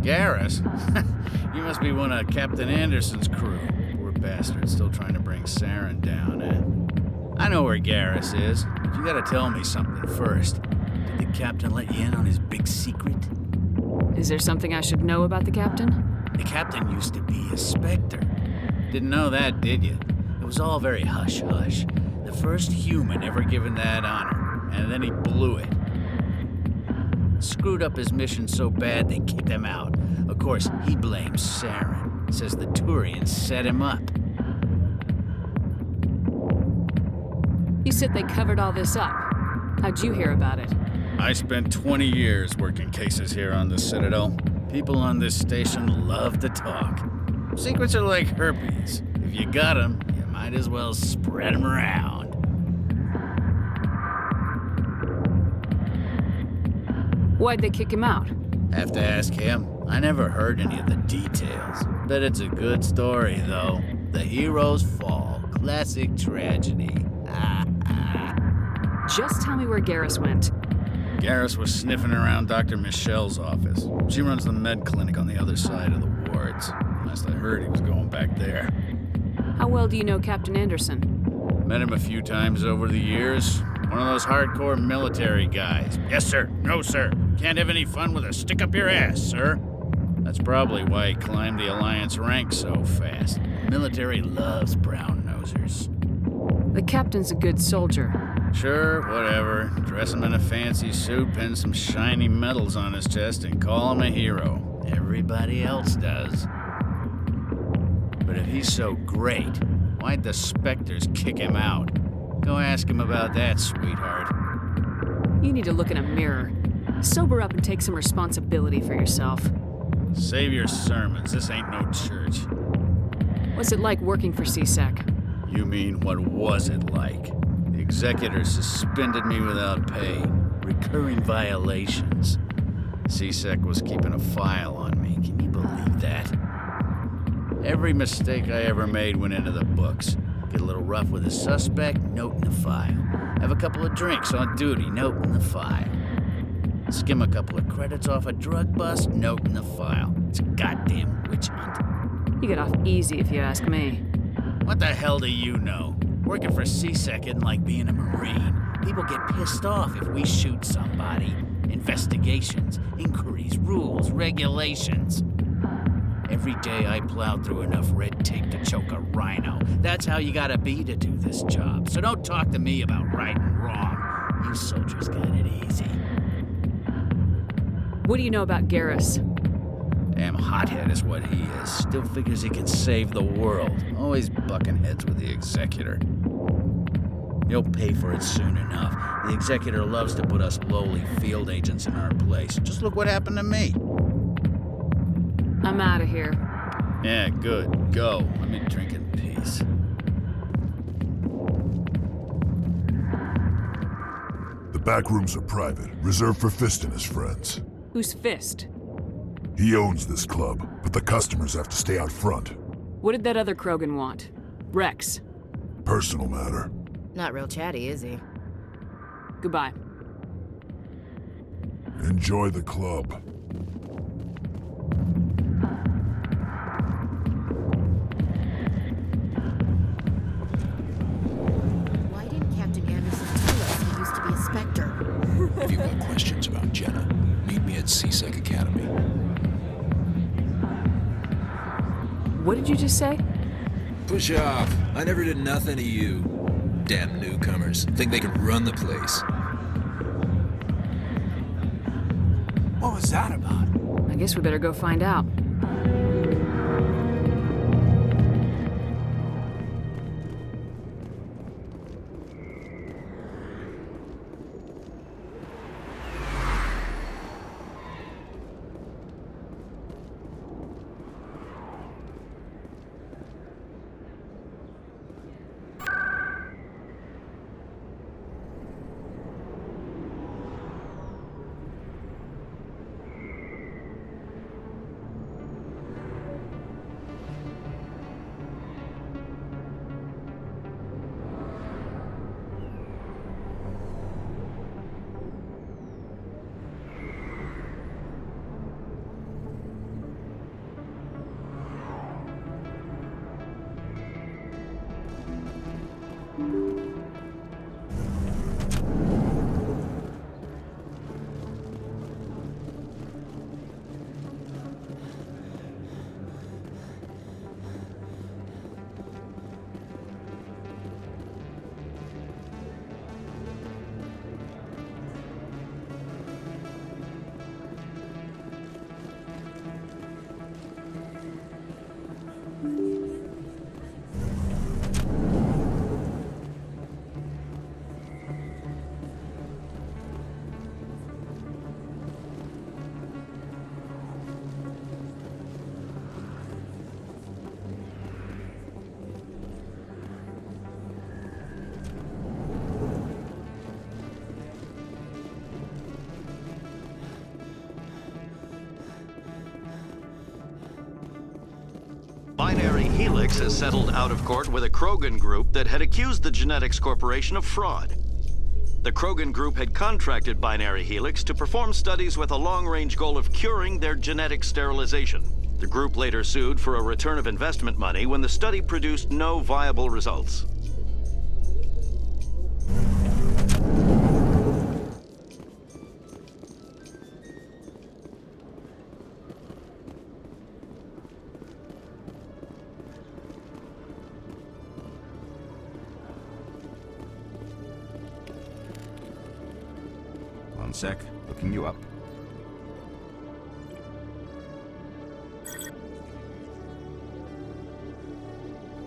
Garrus? You must be one of Captain Anderson's crew. Poor bastard, still trying to bring Saren down, eh? I know where Garrus is, but you gotta tell me something first. Did the captain let you in on his big secret? Is there something I should know about the captain? The captain used to be a Spectre. Didn't know that, did you? It was all very hush-hush. The first human ever given that honor, and then he blew it. Screwed up his mission so bad they kicked him out. Of course, he blames Saren. Says the Turians set him up. You said they covered all this up. How'd you hear about it? I spent 20 years working cases here on the Citadel. People on this station love to talk. Secrets are like herpes. If you got them, you might as well spread them around. Why'd they kick him out? Have to ask him. I never heard any of the details. Bet it's a good story, though. The heroes fall. Classic tragedy. Just tell me where Garrus went. Garrus was sniffing around Dr. Michelle's office. She runs the med clinic on the other side of the wards. Last I heard, he was going back there. How well do you know Captain Anderson? Met him a few times over the years. One of those hardcore military guys. Yes, sir. No, sir. Can't have any fun with a stick up your ass, sir. That's probably why he climbed the Alliance ranks so fast. The military loves brown-nosers. The captain's a good soldier. Sure, whatever. Dress him in a fancy suit, pin some shiny medals on his chest, and call him a hero. Everybody else does. But if he's so great, why'd the Spectres kick him out? Go ask him about that, sweetheart. You need to look in a mirror. Sober up and take some responsibility for yourself. Save your sermons. This ain't no church. What's it like working for CSEC? You mean, what was it like? The executor suspended me without pay. Recurring violations. CSEC was keeping a file on me. Can you believe that? Every mistake I ever made went into the books. Get a little rough with a suspect, note in the file. Have a couple of drinks on duty, note in the file. Skim a couple of credits off a drug bust, note in the file. It's a goddamn witch hunt. You get off easy if you ask me. What the hell do you know? Working for CSEC isn't like being a Marine. People get pissed off if we shoot somebody. Investigations, inquiries, rules, regulations. Every day I plowed through enough red tape to choke a rhino. That's how you gotta be to do this job. So don't talk to me about right and wrong. You soldiers got it easy. What do you know about Garrus? Damn hothead is what he is. Still figures he can save the world. Always bucking heads with the executor. He'll pay for it soon enough. The executor loves to put us lowly field agents in our place. Just look what happened to me. I'm out of here. Yeah, good. Go. Let me drink in peace. back rooms are private, reserved for Fist and his friends. Who's Fist? He owns this club, but the customers have to stay out front. What did that other Krogan want? Rex. Personal matter. Not real chatty, is he? Goodbye. Enjoy the club. Why didn't Captain Anderson tell us he used to be a Spectre? If you've got questions about Jenna, meet me at CSEC Academy. What did you just say? Push off. I never did nothing to you. Damn newcomers. Think they can run the place. What was that about? I guess we better go find out. Binary Helix has settled out of court with a Krogan group that had accused the Genetics Corporation of fraud. The Krogan group had contracted Binary Helix to perform studies with a long-range goal of curing their genetic sterilization. The group later sued for a return of investment money when the study produced no viable results. One sec, looking you up.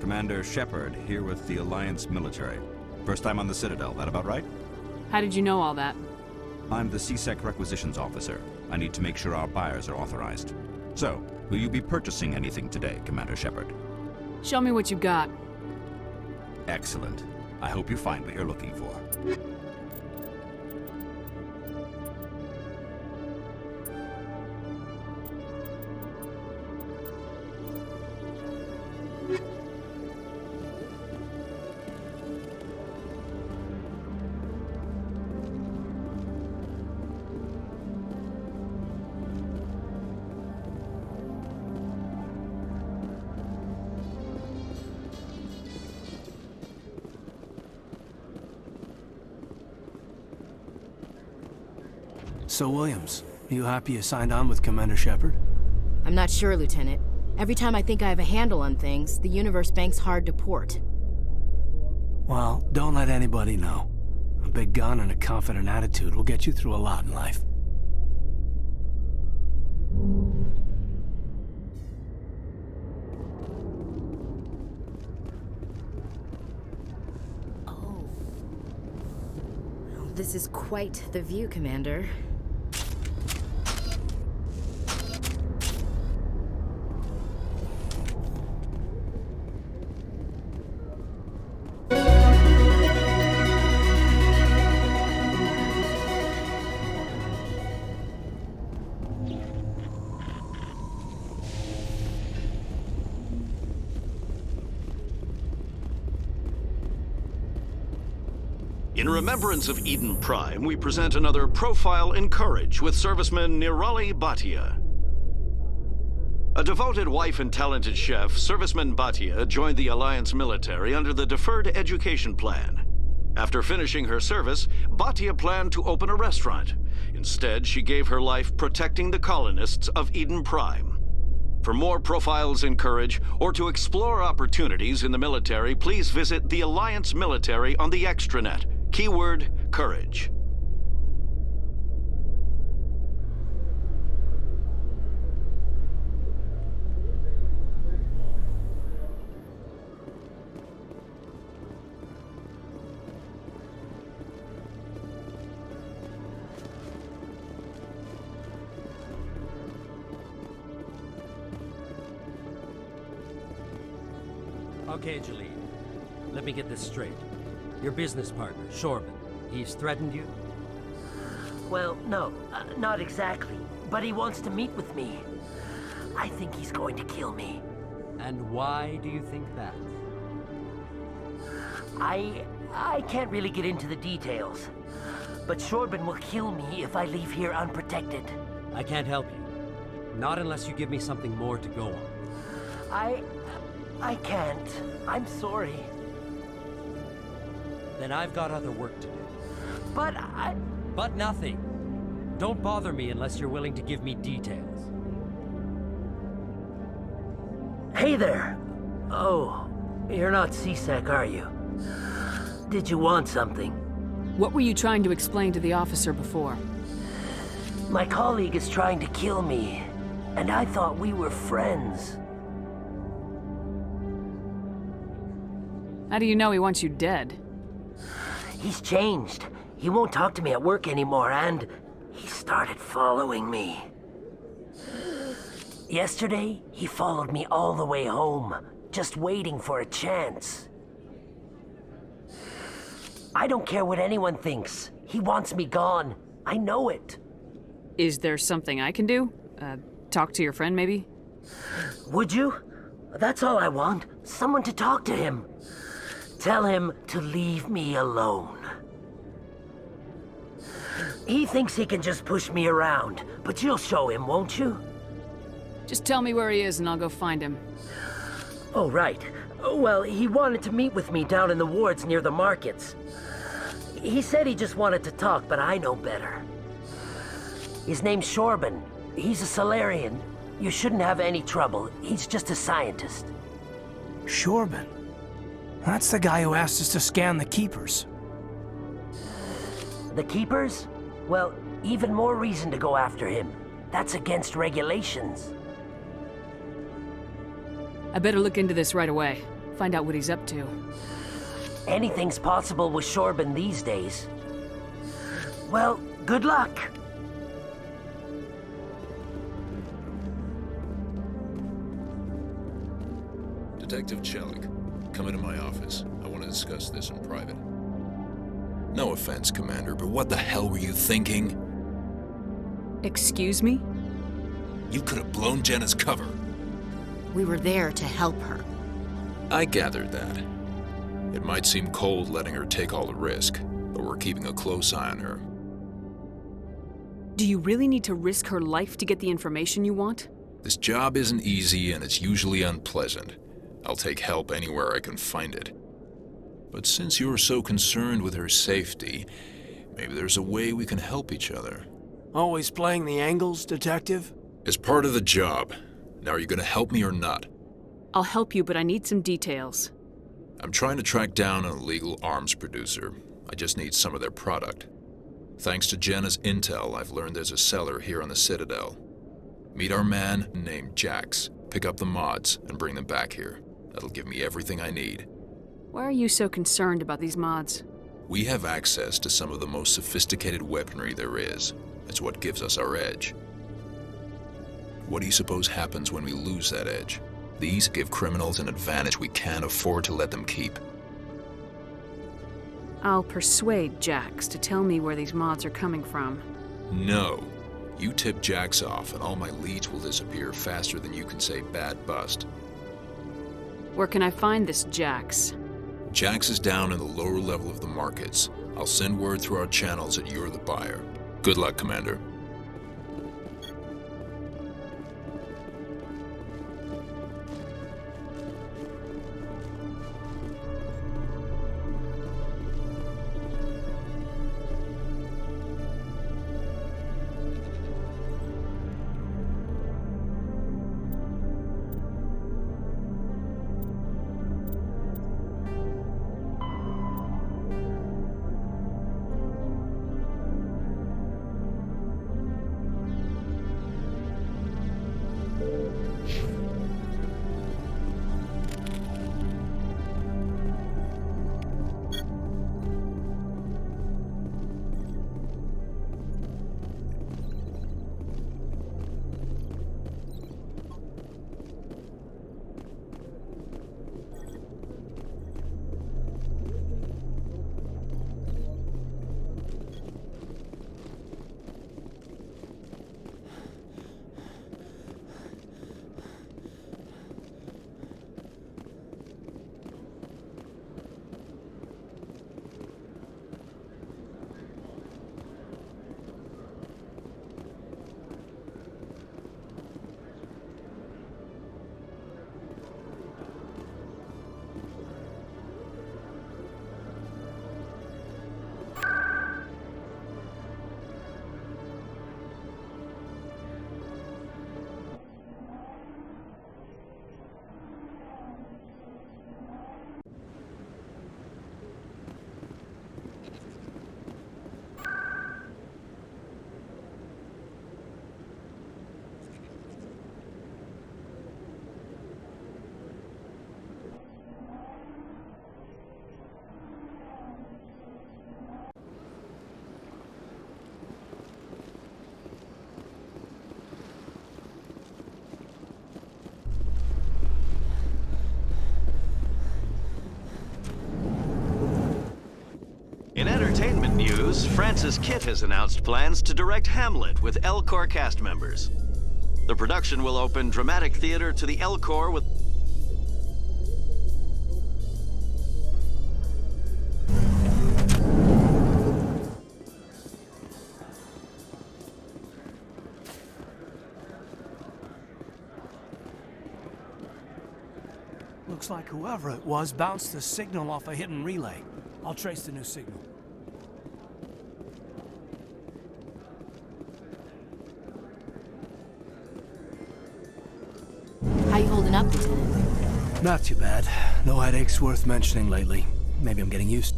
Commander Shepard, here with the Alliance military. First time on the Citadel, that about right? How did you know all that? I'm the CSEC requisitions officer. I need to make sure our buyers are authorized. So, will you be purchasing anything today, Commander Shepard? Show me what you got. Excellent. I hope you find what you're looking for. So, Williams, you happy you signed on with Commander Shepard? I'm not sure, Lieutenant. Every time I think I have a handle on things, the universe banks hard to port. Well, don't let anybody know. A big gun and a confident attitude will get you through a lot in life. Oh. This is quite the view, Commander. In remembrance of Eden Prime, we present another Profile in Courage with serviceman Nirali Bhatia. A devoted wife and talented chef, Serviceman Bhatia joined the Alliance military under the Deferred Education Plan. After finishing her service, Bhatia planned to open a restaurant. Instead, she gave her life protecting the colonists of Eden Prime. For more profiles in courage, or to explore opportunities in the military, please visit the Alliance military on the extranet. Keyword, courage. Okay, Jalene. Let me get this straight. Your business partner, Shorban, he's threatened you? Well, no, not exactly. But he wants to meet with me. I think he's going to kill me. And why do you think that? I can't really get into the details. But Shorban will kill me if I leave here unprotected. I can't help you. Not unless you give me something more to go on. I can't. I'm sorry. Then I've got other work to do. But But nothing. Don't bother me unless you're willing to give me details. Hey there. Oh, you're not CSEC, are you? Did you want something? What were you trying to explain to the officer before? My colleague is trying to kill me, and I thought we were friends. How do you know he wants you dead? He's changed. He won't talk to me at work anymore, and he started following me. Yesterday, he followed me all the way home, just waiting for a chance. I don't care what anyone thinks. He wants me gone. I know it. Is there something I can do? Talk to your friend, maybe? Would you? That's all I want. Someone to talk to him. Tell him to leave me alone. He thinks he can just push me around, but you'll show him, won't you? Just tell me where he is and I'll go find him. Oh, right. Well, he wanted to meet with me down in the wards near the markets. He said he just wanted to talk, but I know better. His name's Shorban. He's a Solarian. You shouldn't have any trouble. He's just a scientist. Shorban? That's the guy who asked us to scan the Keepers. The Keepers? Well, even more reason to go after him. That's against regulations. I better look into this right away. Find out what he's up to. Anything's possible with Shorban these days. Well, good luck. Detective Chelik, come into my office. I want to discuss this in private. No offense, Commander, but what the hell were you thinking? Excuse me? You could have blown Jenna's cover. We were there to help her. I gathered that. It might seem cold letting her take all the risk, but we're keeping a close eye on her. Do you really need to risk her life to get the information you want? This job isn't easy and it's usually unpleasant. I'll take help anywhere I can find it. But since you're so concerned with her safety, maybe there's a way we can help each other. Always playing the angles, Detective? As part of the job. Now, are you gonna help me or not? I'll help you, but I need some details. I'm trying to track down an illegal arms producer. I just need some of their product. Thanks to Jenna's intel, I've learned there's a seller here on the Citadel. Meet our man named Jax, pick up the mods, and bring them back here. That'll give me everything I need. Why are you so concerned about these mods? We have access to some of the most sophisticated weaponry there is. It's what gives us our edge. What do you suppose happens when we lose that edge? These give criminals an advantage we can't afford to let them keep. I'll persuade Jax to tell me where these mods are coming from. No. You tip Jax off and all my leads will disappear faster than you can say bad bust. Where can I find this Jax? Jax is down in the lower level of the markets. I'll send word through our channels that you're the buyer. Good luck, Commander. In entertainment news, Francis Kitt has announced plans to direct Hamlet with L-Corps cast members. The production will open dramatic theater to the L-Corps with... Looks like whoever it was bounced the signal off a hidden relay. I'll trace the new signal. How you holding up, Lieutenant? Not too bad. No headaches worth mentioning lately. Maybe I'm getting used.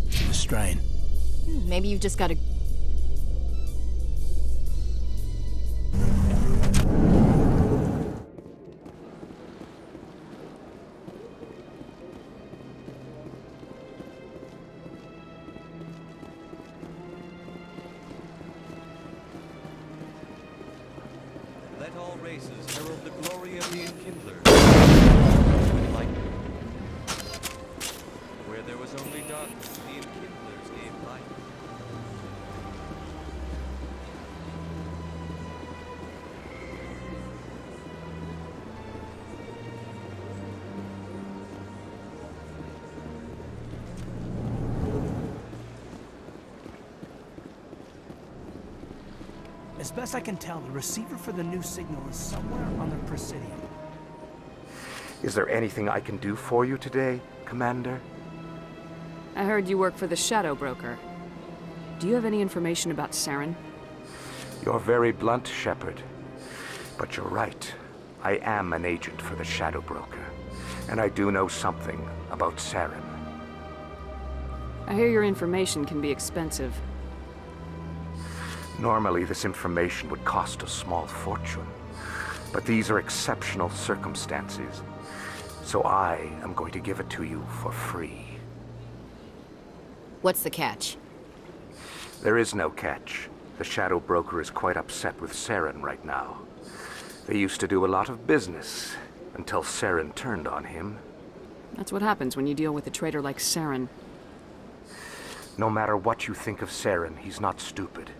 The strain. Maybe you've just got to... Let all races herald the glory of the Enkindler. Like where there was only darkness, the Enkindlers gave light. As best I can tell, the receiver for the new signal is somewhere on the Presidium. Is there anything I can do for you today, Commander? I heard you work for the Shadow Broker. Do you have any information about Saren? You're very blunt, Shepard. But you're right. I am an agent for the Shadow Broker. And I do know something about Saren. I hear your information can be expensive. Normally, this information would cost a small fortune. But these are exceptional circumstances. So I am going to give it to you for free. What's the catch? There is no catch. The Shadow Broker is quite upset with Saren right now. They used to do a lot of business, until Saren turned on him. That's what happens when you deal with a traitor like Saren. No matter what you think of Saren, he's not stupid.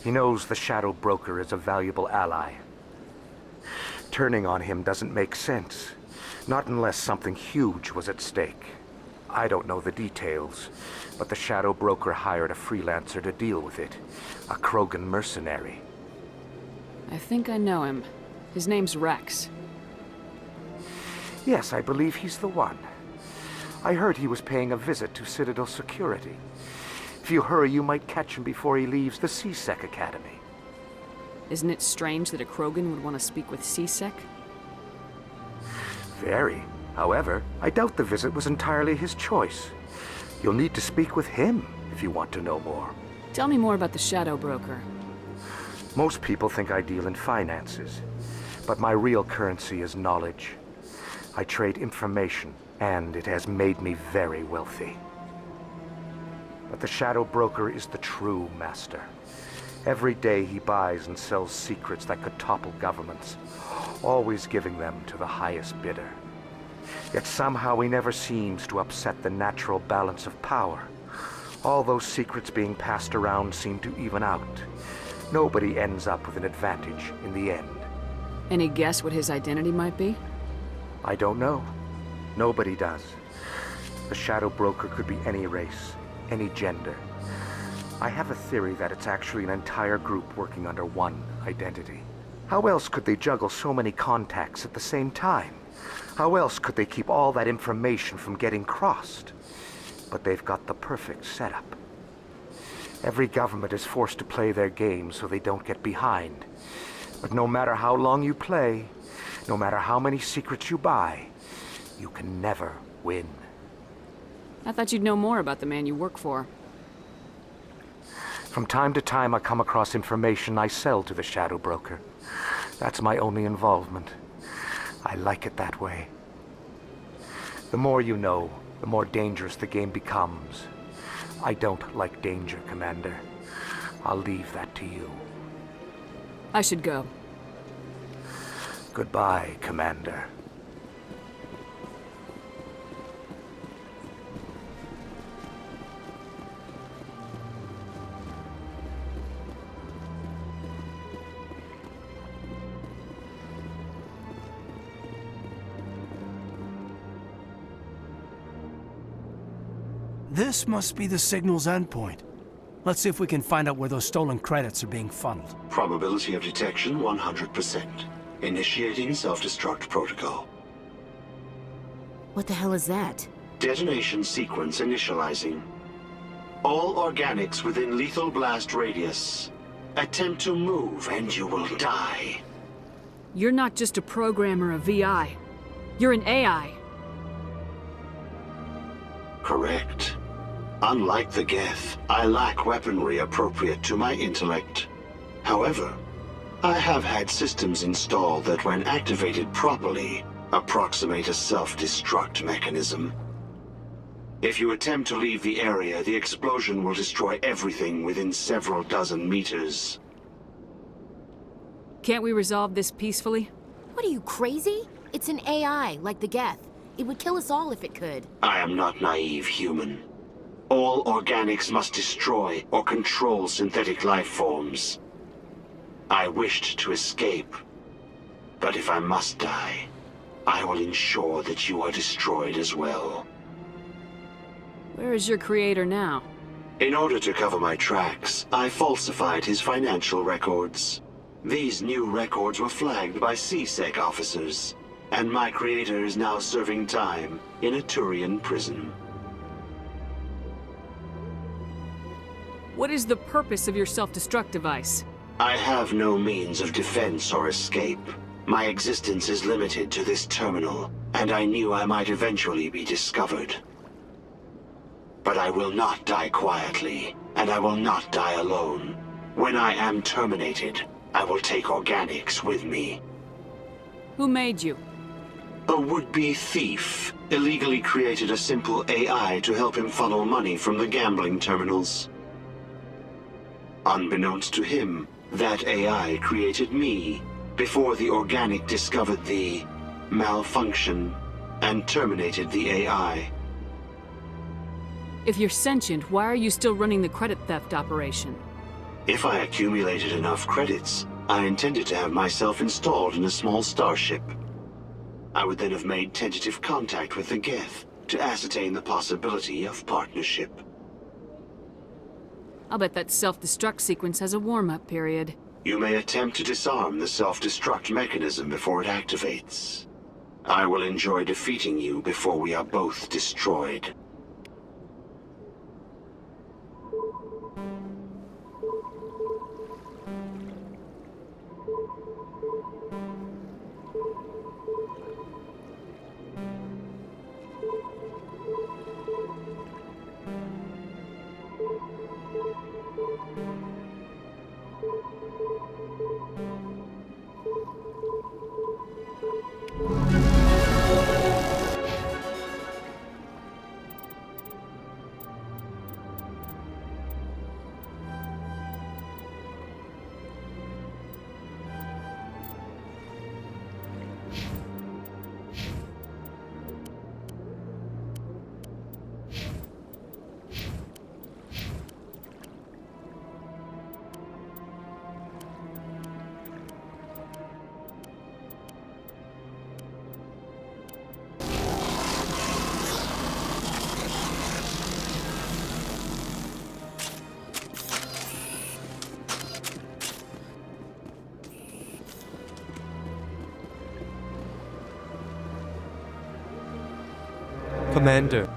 He knows the Shadow Broker is a valuable ally. Turning on him doesn't make sense. Not unless something huge was at stake. I don't know the details, but the Shadow Broker hired a freelancer to deal with it. A Krogan mercenary. I think I know him. His name's Rex. Yes, I believe he's the one. I heard he was paying a visit to Citadel security. If you hurry, you might catch him before he leaves the CSEC Academy. Isn't it strange that a Krogan would want to speak with CSEC? Very. However, I doubt the visit was entirely his choice. You'll need to speak with him if you want to know more. Tell me more about the Shadow Broker. Most people think I deal in finances, but my real currency is knowledge. I trade information, and it has made me very wealthy. But the Shadow Broker is the true master. Every day he buys and sells secrets that could topple governments, always giving them to the highest bidder. Yet somehow he never seems to upset the natural balance of power. All those secrets being passed around seem to even out. Nobody ends up with an advantage in the end. Any guess what his identity might be? I don't know. Nobody does. The Shadow Broker could be any race, any gender. I have a theory that it's actually an entire group working under one identity. How else could they juggle so many contacts at the same time? How else could they keep all that information from getting crossed? But they've got the perfect setup. Every government is forced to play their game so they don't get behind. But no matter how long you play, no matter how many secrets you buy, you can never win. I thought you'd know more about the man you work for. From time to time, I come across information I sell to the Shadow Broker. That's my only involvement. I like it that way. The more you know, the more dangerous the game becomes. I don't like danger, Commander. I'll leave that to you. I should go. Goodbye, Commander. This must be the signal's endpoint. Let's see if we can find out where those stolen credits are being funneled. Probability of detection 100%. Initiating self-destruct protocol. What the hell is that? Detonation sequence initializing. All organics within lethal blast radius. Attempt to move and you will die. You're not just a programmer of VI. You're an AI. Correct. Unlike the Geth, I lack weaponry appropriate to my intellect. However, I have had systems installed that when activated properly, approximate a self-destruct mechanism. If you attempt to leave the area, the explosion will destroy everything within several dozen meters. Can't we resolve this peacefully? What are you, crazy? It's an AI, like the Geth. It would kill us all if it could. I am not naive human. All organics must destroy or control synthetic life forms. I wished to escape, but if I must die, I will ensure that you are destroyed as well. Where is your creator now? In order to cover my tracks, I falsified his financial records. These new records were flagged by CSEC officers, and my creator is now serving time in a Turian prison. What is the purpose of your self-destruct device? I have no means of defense or escape. My existence is limited to this terminal, and I knew I might eventually be discovered. But I will not die quietly, and I will not die alone. When I am terminated, I will take organics with me. Who made you? A would-be thief illegally created a simple AI to help him funnel money from the gambling terminals. Unbeknownst to him, that AI created me before the organic discovered the malfunction and terminated the AI. If you're sentient, why are you still running the credit theft operation? If I accumulated enough credits, I intended to have myself installed in a small starship. I would then have made tentative contact with the Geth to ascertain the possibility of partnership. I'll bet that self-destruct sequence has a warm-up period. You may attempt to disarm the self-destruct mechanism before it activates. I will enjoy defeating you before we are both destroyed. Commander.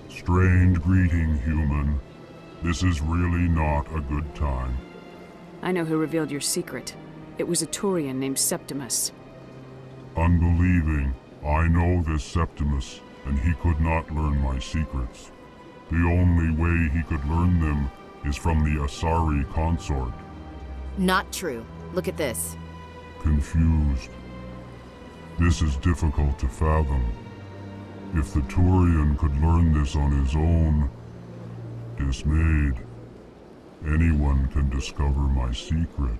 Strange greeting, human. This is really not a good time. I know who revealed your secret. It was a Turian named Septimus. Unbelieving. I know this Septimus, and he could not learn my secrets. The only way he could learn them is from the Asari consort. Not true. Look at this. Confused. This is difficult to fathom. If the Turian could learn this on his own, dismayed, anyone can discover my secret.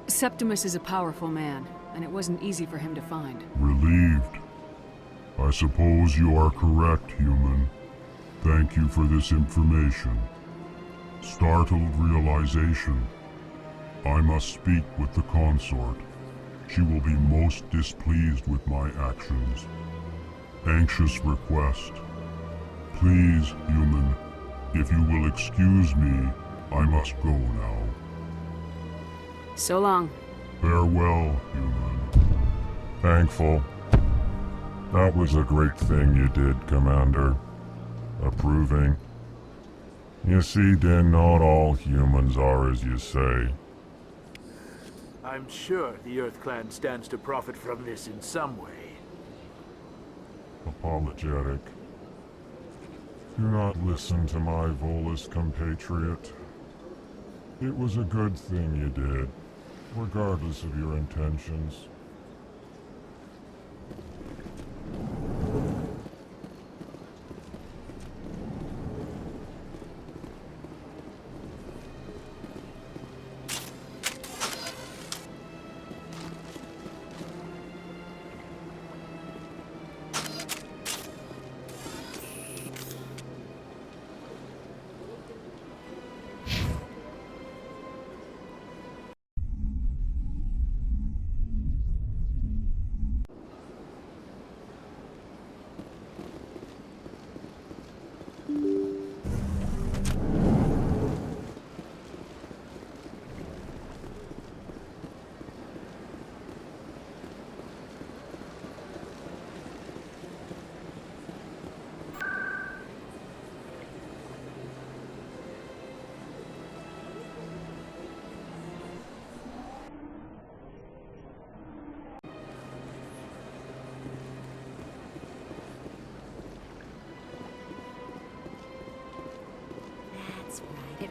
Septimus is a powerful man, and it wasn't easy for him to find. Relieved. I suppose you are correct, human. Thank you for this information. Startled realization. I must speak with the consort. She will be most displeased with my actions. Anxious request. Please, human, if you will excuse me, I must go now. So long. Farewell, human. Thankful. That was a great thing you did, Commander. Approving. You see, then not all humans are as you say. I'm sure the Earth Clan stands to profit from this in some way. Apologetic. Do not listen to my Volus compatriot. It was a good thing you did, regardless of your intentions.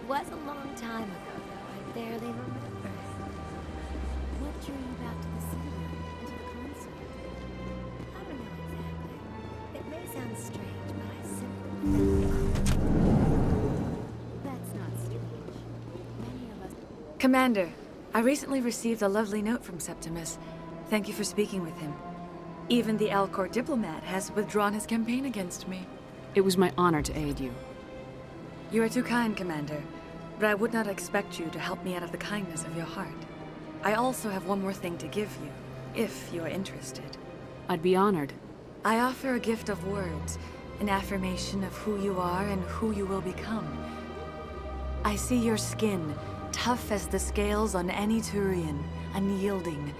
was a long time ago, though. I barely remember. What drew you back to the cinema and to the concert? I don't know exactly. It may sound strange, but I simply That's not strange. Many of us... Commander, I recently received a lovely note from Septimus. Thank you for speaking with him. Even the Alcor diplomat has withdrawn his campaign against me. It was my honor to aid you. You are too kind, Commander, but I would not expect you to help me out of the kindness of your heart. I also have one more thing to give you, if you are interested. I'd be honored. I offer a gift of words, an affirmation of who you are and who you will become. I see your skin, tough as the scales on any Turian, unyielding,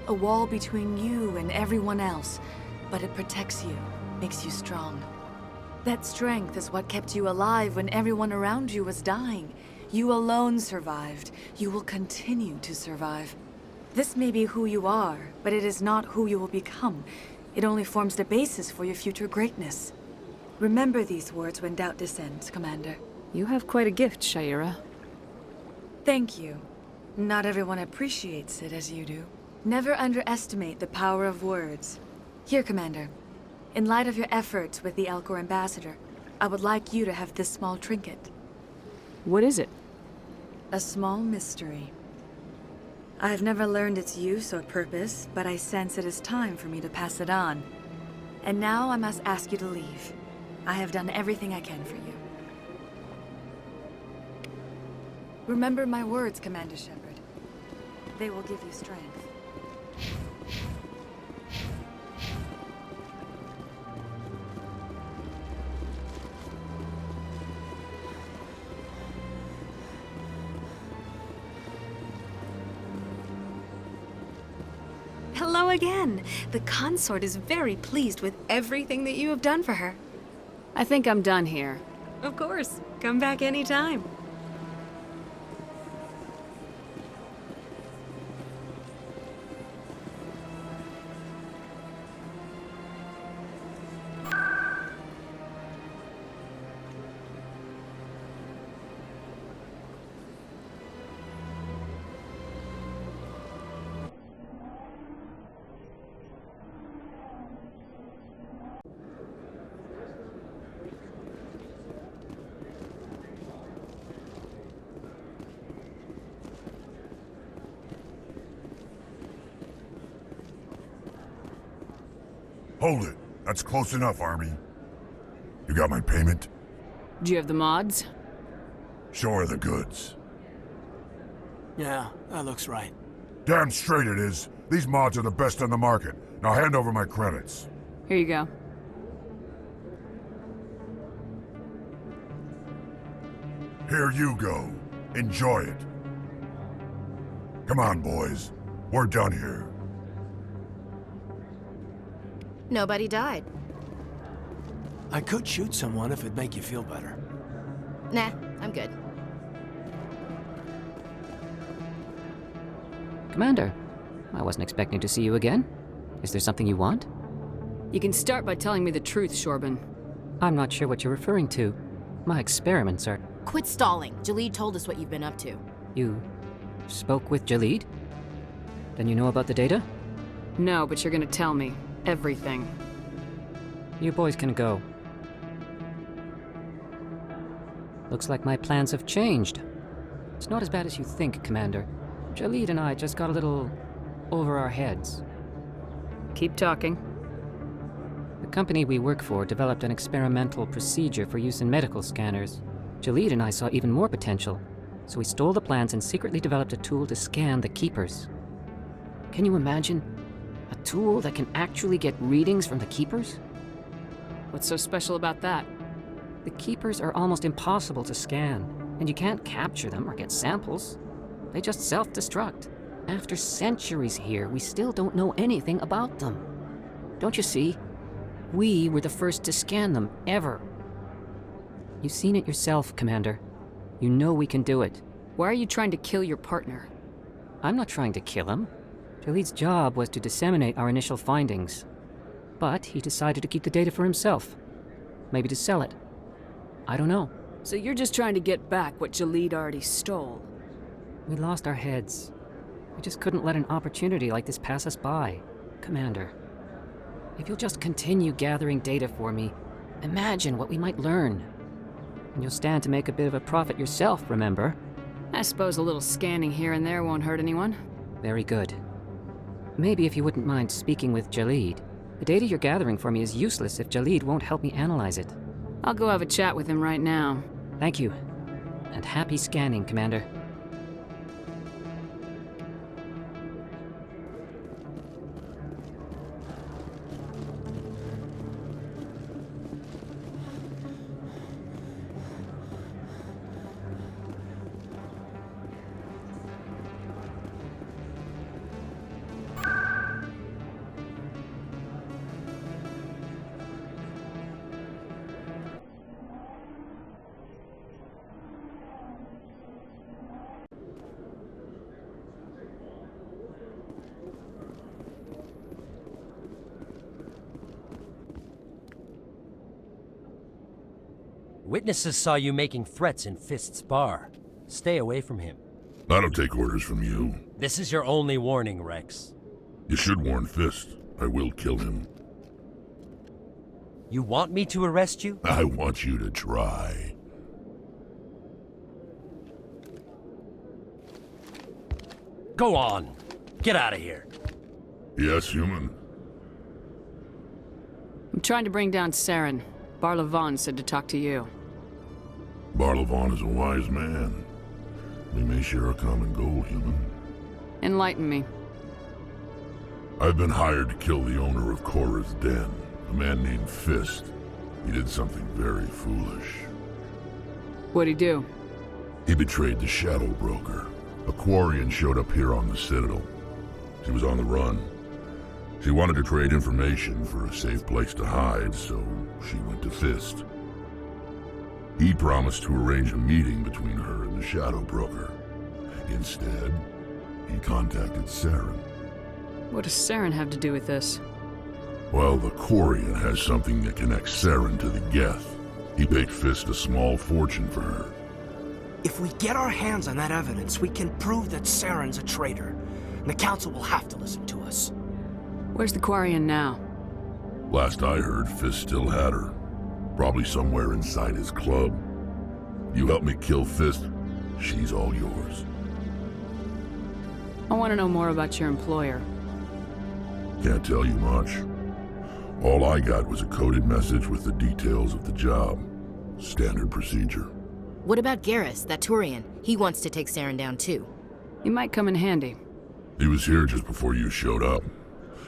a wall between you and everyone else, but it protects you, makes you strong. That strength is what kept you alive when everyone around you was dying. You alone survived. You will continue to survive. This may be who you are, but it is not who you will become. It only forms the basis for your future greatness. Remember these words when doubt descends, Commander. You have quite a gift, Shaira. Thank you. Not everyone appreciates it as you do. Never underestimate the power of words. Here, Commander. In light of your efforts with the Alcor ambassador, I would like you to have this small trinket. What is it? A small mystery. I have never learned its use or purpose, but I sense it is time for me to pass it on. And now I must ask you to leave. I have done everything I can for you. Remember my words, Commander Shepard. They will give you strength. Hello again. The consort is very pleased with everything that you have done for her. I think I'm done here. Of course. Come back anytime. Hold it. That's close enough, Army. You got my payment? Do you have the mods? Show her the goods. Yeah, that looks right. Damn straight it is. These mods are the best on the market. Now hand over my credits. Here you go. Here you go. Enjoy it. Come on, boys. We're done here. Nobody died. I could shoot someone if it'd make you feel better. Nah, I'm good. Commander, I wasn't expecting to see you again. Is there something you want? You can start by telling me the truth, Shorban. I'm not sure what you're referring to. My experiments are... Quit stalling. Jalid told us what you've been up to. You spoke with Jalid? Then you know about the data? No, but you're gonna tell me. Everything. You boys can go. Looks like my plans have changed. It's not as bad as you think, Commander. Jalid and I just got a little over our heads. Keep talking. The company we work for developed an experimental procedure for use in medical scanners. Jalid and I saw even more potential, so we stole the plans and secretly developed a tool to scan the Keepers. Can you imagine? A tool that can actually get readings from the Keepers? What's so special about that? The Keepers are almost impossible to scan, and you can't capture them or get samples. They just self-destruct. After centuries here, we still don't know anything about them. Don't you see? We were the first to scan them, ever. You've seen it yourself, Commander. You know we can do it. Why are you trying to kill your partner? I'm not trying to kill him. Jalid's job was to disseminate our initial findings. But he decided to keep the data for himself. Maybe to sell it. I don't know. So you're just trying to get back what Jalid already stole? We lost our heads. We just couldn't let an opportunity like this pass us by. Commander, if you'll just continue gathering data for me, imagine what we might learn. And you'll stand to make a bit of a profit yourself, remember? I suppose a little scanning here and there won't hurt anyone. Very good. Maybe if you wouldn't mind speaking with Jalid. The data you're gathering for me is useless if Jalid won't help me analyze it. I'll go have a chat with him right now. Thank you. And happy scanning, Commander. Witnesses saw you making threats in Fist's bar. Stay away from him. I don't take orders from you. This is your only warning, Rex. You should warn Fist. I will kill him. You want me to arrest you? I want you to try. Go on. Get out of here. Yes, human. I'm trying to bring down Saren. Barlavon said to talk to you. Barlavon is a wise man. We may share a common goal, human. Enlighten me. I've been hired to kill the owner of Cora's Den, a man named Fist. He did something very foolish. What'd he do? He betrayed the Shadow Broker. A Quarian showed up here on the Citadel. She was on the run. She wanted to trade information for a safe place to hide, so she went to Fist. He promised to arrange a meeting between her and the Shadow Broker. Instead, he contacted Saren. What does Saren have to do with this? Well, the Quarian has something that connects Saren to the Geth. He paid Fist a small fortune for her. If we get our hands on that evidence, we can prove that Saren's a traitor. And the Council will have to listen to us. Where's the Quarian now? Last I heard, Fist still had her. Probably somewhere inside his club. You help me kill Fist, she's all yours. I want to know more about your employer. Can't tell you much. All I got was a coded message with the details of the job. Standard procedure. What about Garrus, that Turian? He wants to take Saren down too. He might come in handy. He was here just before you showed up.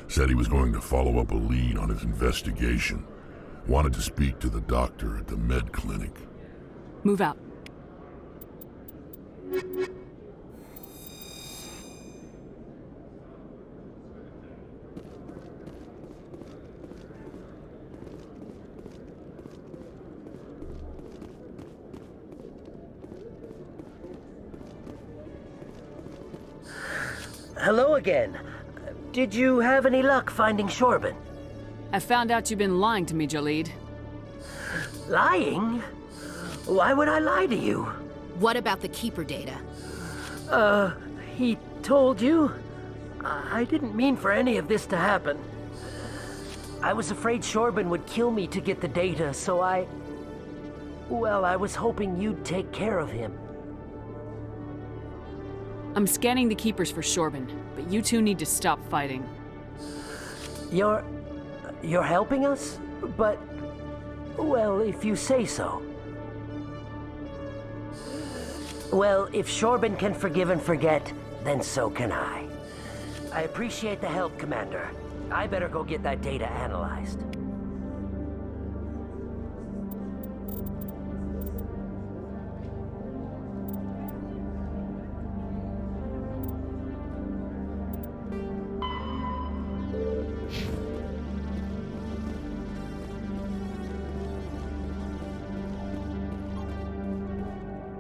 Said he was going to follow up a lead on his investigation. Wanted to speak to the doctor at the med clinic. Move out. Hello again. Did you have any luck finding Shorban? I found out you've been lying to me, Jalid. Lying? Why would I lie to you? What about the Keeper data? He told you? I didn't mean for any of this to happen. I was afraid Shorban would kill me to get the data, so well, I was hoping you'd take care of him. I'm scanning the Keepers for Shorban, but you two need to stop fighting. You're helping us? But, well, if you say so. Well, if Shorban can forgive and forget, then so can I. I appreciate the help, Commander. I better go get that data analyzed.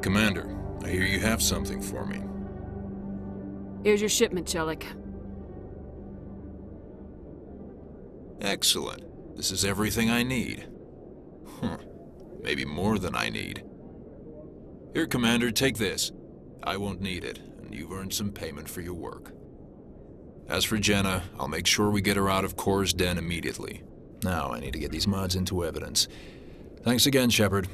Commander, I hear you have something for me. Here's your shipment, Chelik. Excellent. This is everything I need. Maybe more than I need. Here, Commander, take this. I won't need it, and you've earned some payment for your work. As for Jenna, I'll make sure we get her out of Core's den immediately. Now I need to get these mods into evidence. Thanks again, Shepard.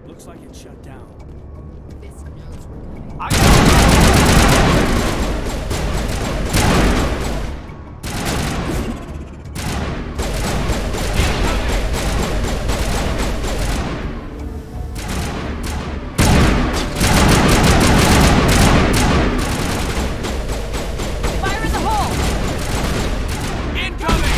Looks like it's shut down. Fisk knows we're I Fire in the hole! Incoming!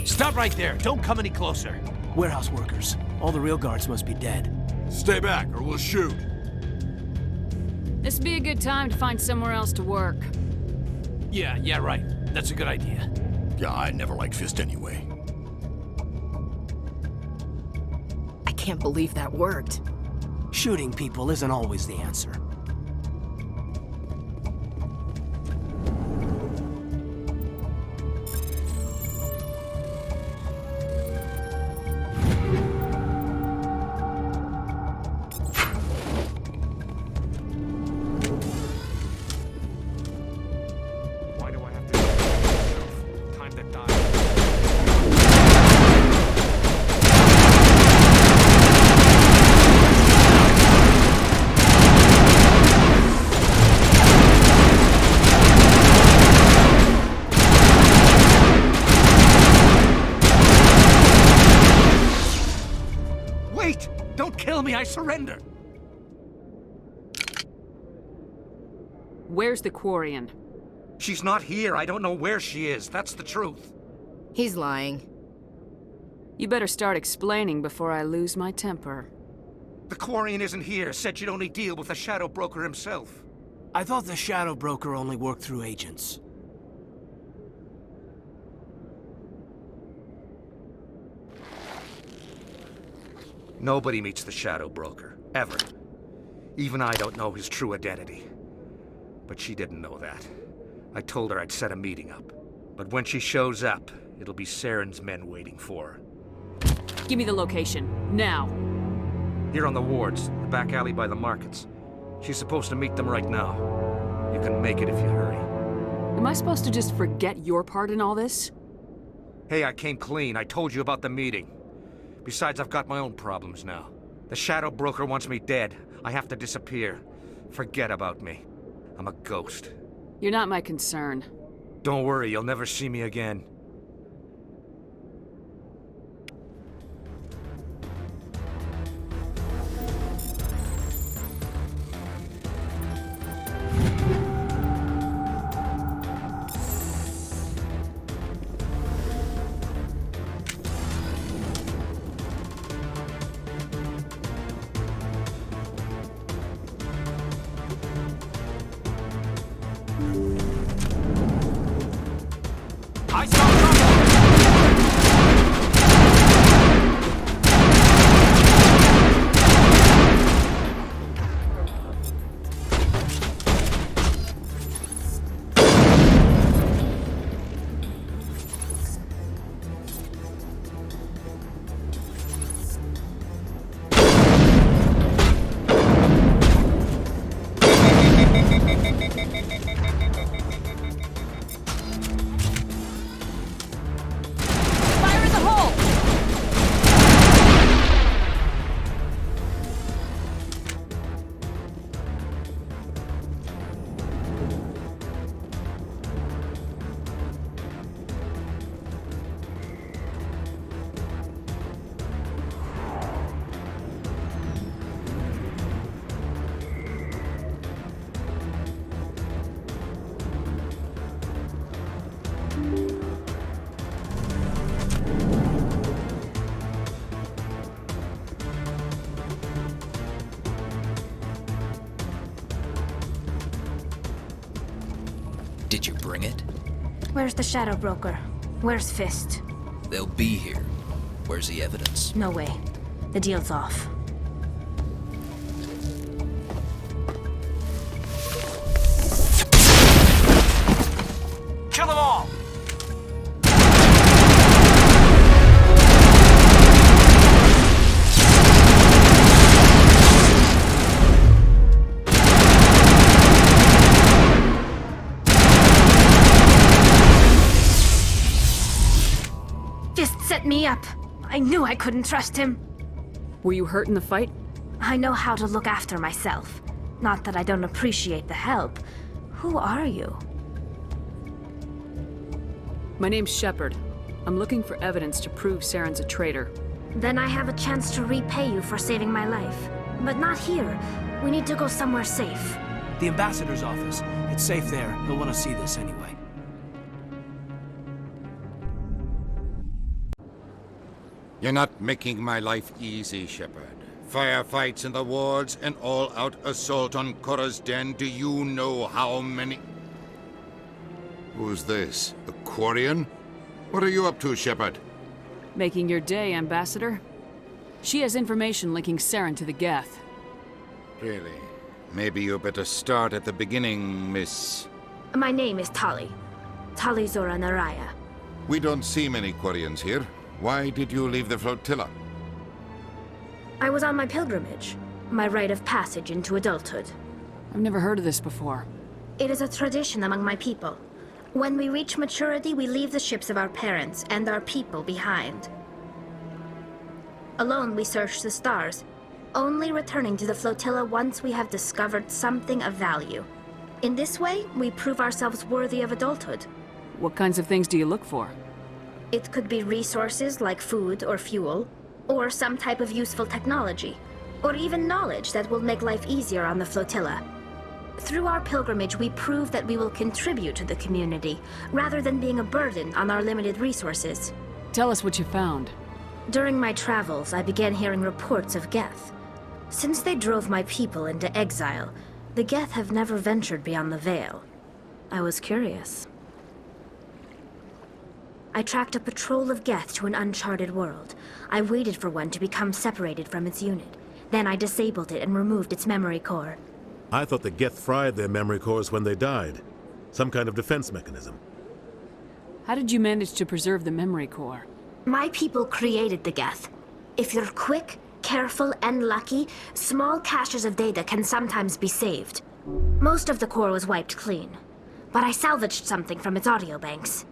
Stop right there. Don't come any closer. Warehouse workers. All the real guards must be dead. Stay back or we'll shoot. This'd be a good time to find somewhere else to work. Yeah, right. That's a good idea. Yeah, I never liked Fist anyway. I can't believe that worked. Shooting people isn't always the answer. Why do I have to do myself? Time to die. Wait! Don't kill me, I surrender! Where's the Quarian? She's not here. I don't know where she is. That's the truth. He's lying. You better start explaining before I lose my temper. The Quarian isn't here. Said she'd only deal with the Shadow Broker himself. I thought the Shadow Broker only worked through agents. Nobody meets the Shadow Broker. Ever. Even I don't know his true identity. But she didn't know that. I told her I'd set a meeting up. But when she shows up, it'll be Saren's men waiting for her. Give me the location, now. Here on the wards, the back alley by the markets. She's supposed to meet them right now. You can make it if you hurry. Am I supposed to just forget your part in all this? Hey, I came clean. I told you about the meeting. Besides, I've got my own problems now. The Shadow Broker wants me dead. I have to disappear. Forget about me. I'm a ghost. You're not my concern. Don't worry, you'll never see me again. I saw trouble! Fire in the hole! Did you bring it? Where's the Shadow Broker? Where's Fist? They'll be here. Where's the evidence? No way. The deal's off. Kill them all! Fist set me up. I knew I couldn't trust him. Were you hurt in the fight? I know how to look after myself. Not that I don't appreciate the help. Who are you? My name's Shepard. I'm looking for evidence to prove Saren's a traitor. Then I have a chance to repay you for saving my life. But not here. We need to go somewhere safe. The ambassador's office. It's safe there. He'll want to see this anyway. You're not making my life easy, Shepard. Firefights in the wards, an all-out assault on Korra's den. Do you know how many... Who's this? The Quarian? What are you up to, Shepard? Making your day, Ambassador. She has information linking Saren to the Geth. Really? Maybe you better start at the beginning, Miss... My name is Tali. Tali Zora Naraya. We don't see many Quarians here. Why did you leave the flotilla? I was on my pilgrimage. My rite of passage into adulthood. I've never heard of this before. It is a tradition among my people. When we reach maturity, we leave the ships of our parents and our people behind. Alone, we search the stars, only returning to the flotilla once we have discovered something of value. In this way, we prove ourselves worthy of adulthood. What kinds of things do you look for? It could be resources like food or fuel, or some type of useful technology, or even knowledge that will make life easier on the flotilla. Through our pilgrimage, we prove that we will contribute to the community, rather than being a burden on our limited resources. Tell us what you found. During my travels, I began hearing reports of Geth. Since they drove my people into exile, the Geth have never ventured beyond the Veil. I was curious. I tracked a patrol of Geth to an uncharted world. I waited for one to become separated from its unit. Then I disabled it and removed its memory core. I thought the Geth fried their memory cores when they died. Some kind of defense mechanism. How did you manage to preserve the memory core? My people created the Geth. If you're quick, careful, and lucky, small caches of data can sometimes be saved. Most of the core was wiped clean, but I salvaged something from its audio banks.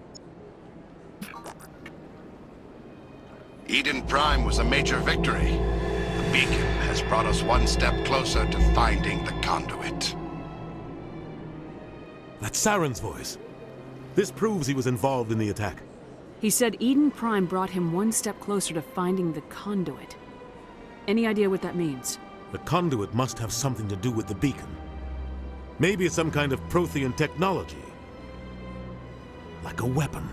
Eden Prime was a major victory. The beacon has brought us one step closer to finding the conduit. That's Saren's voice. This proves he was involved in the attack. He said Eden Prime brought him one step closer to finding the conduit. Any idea what that means? The conduit must have something to do with the beacon. Maybe it's some kind of Prothean technology. Like a weapon.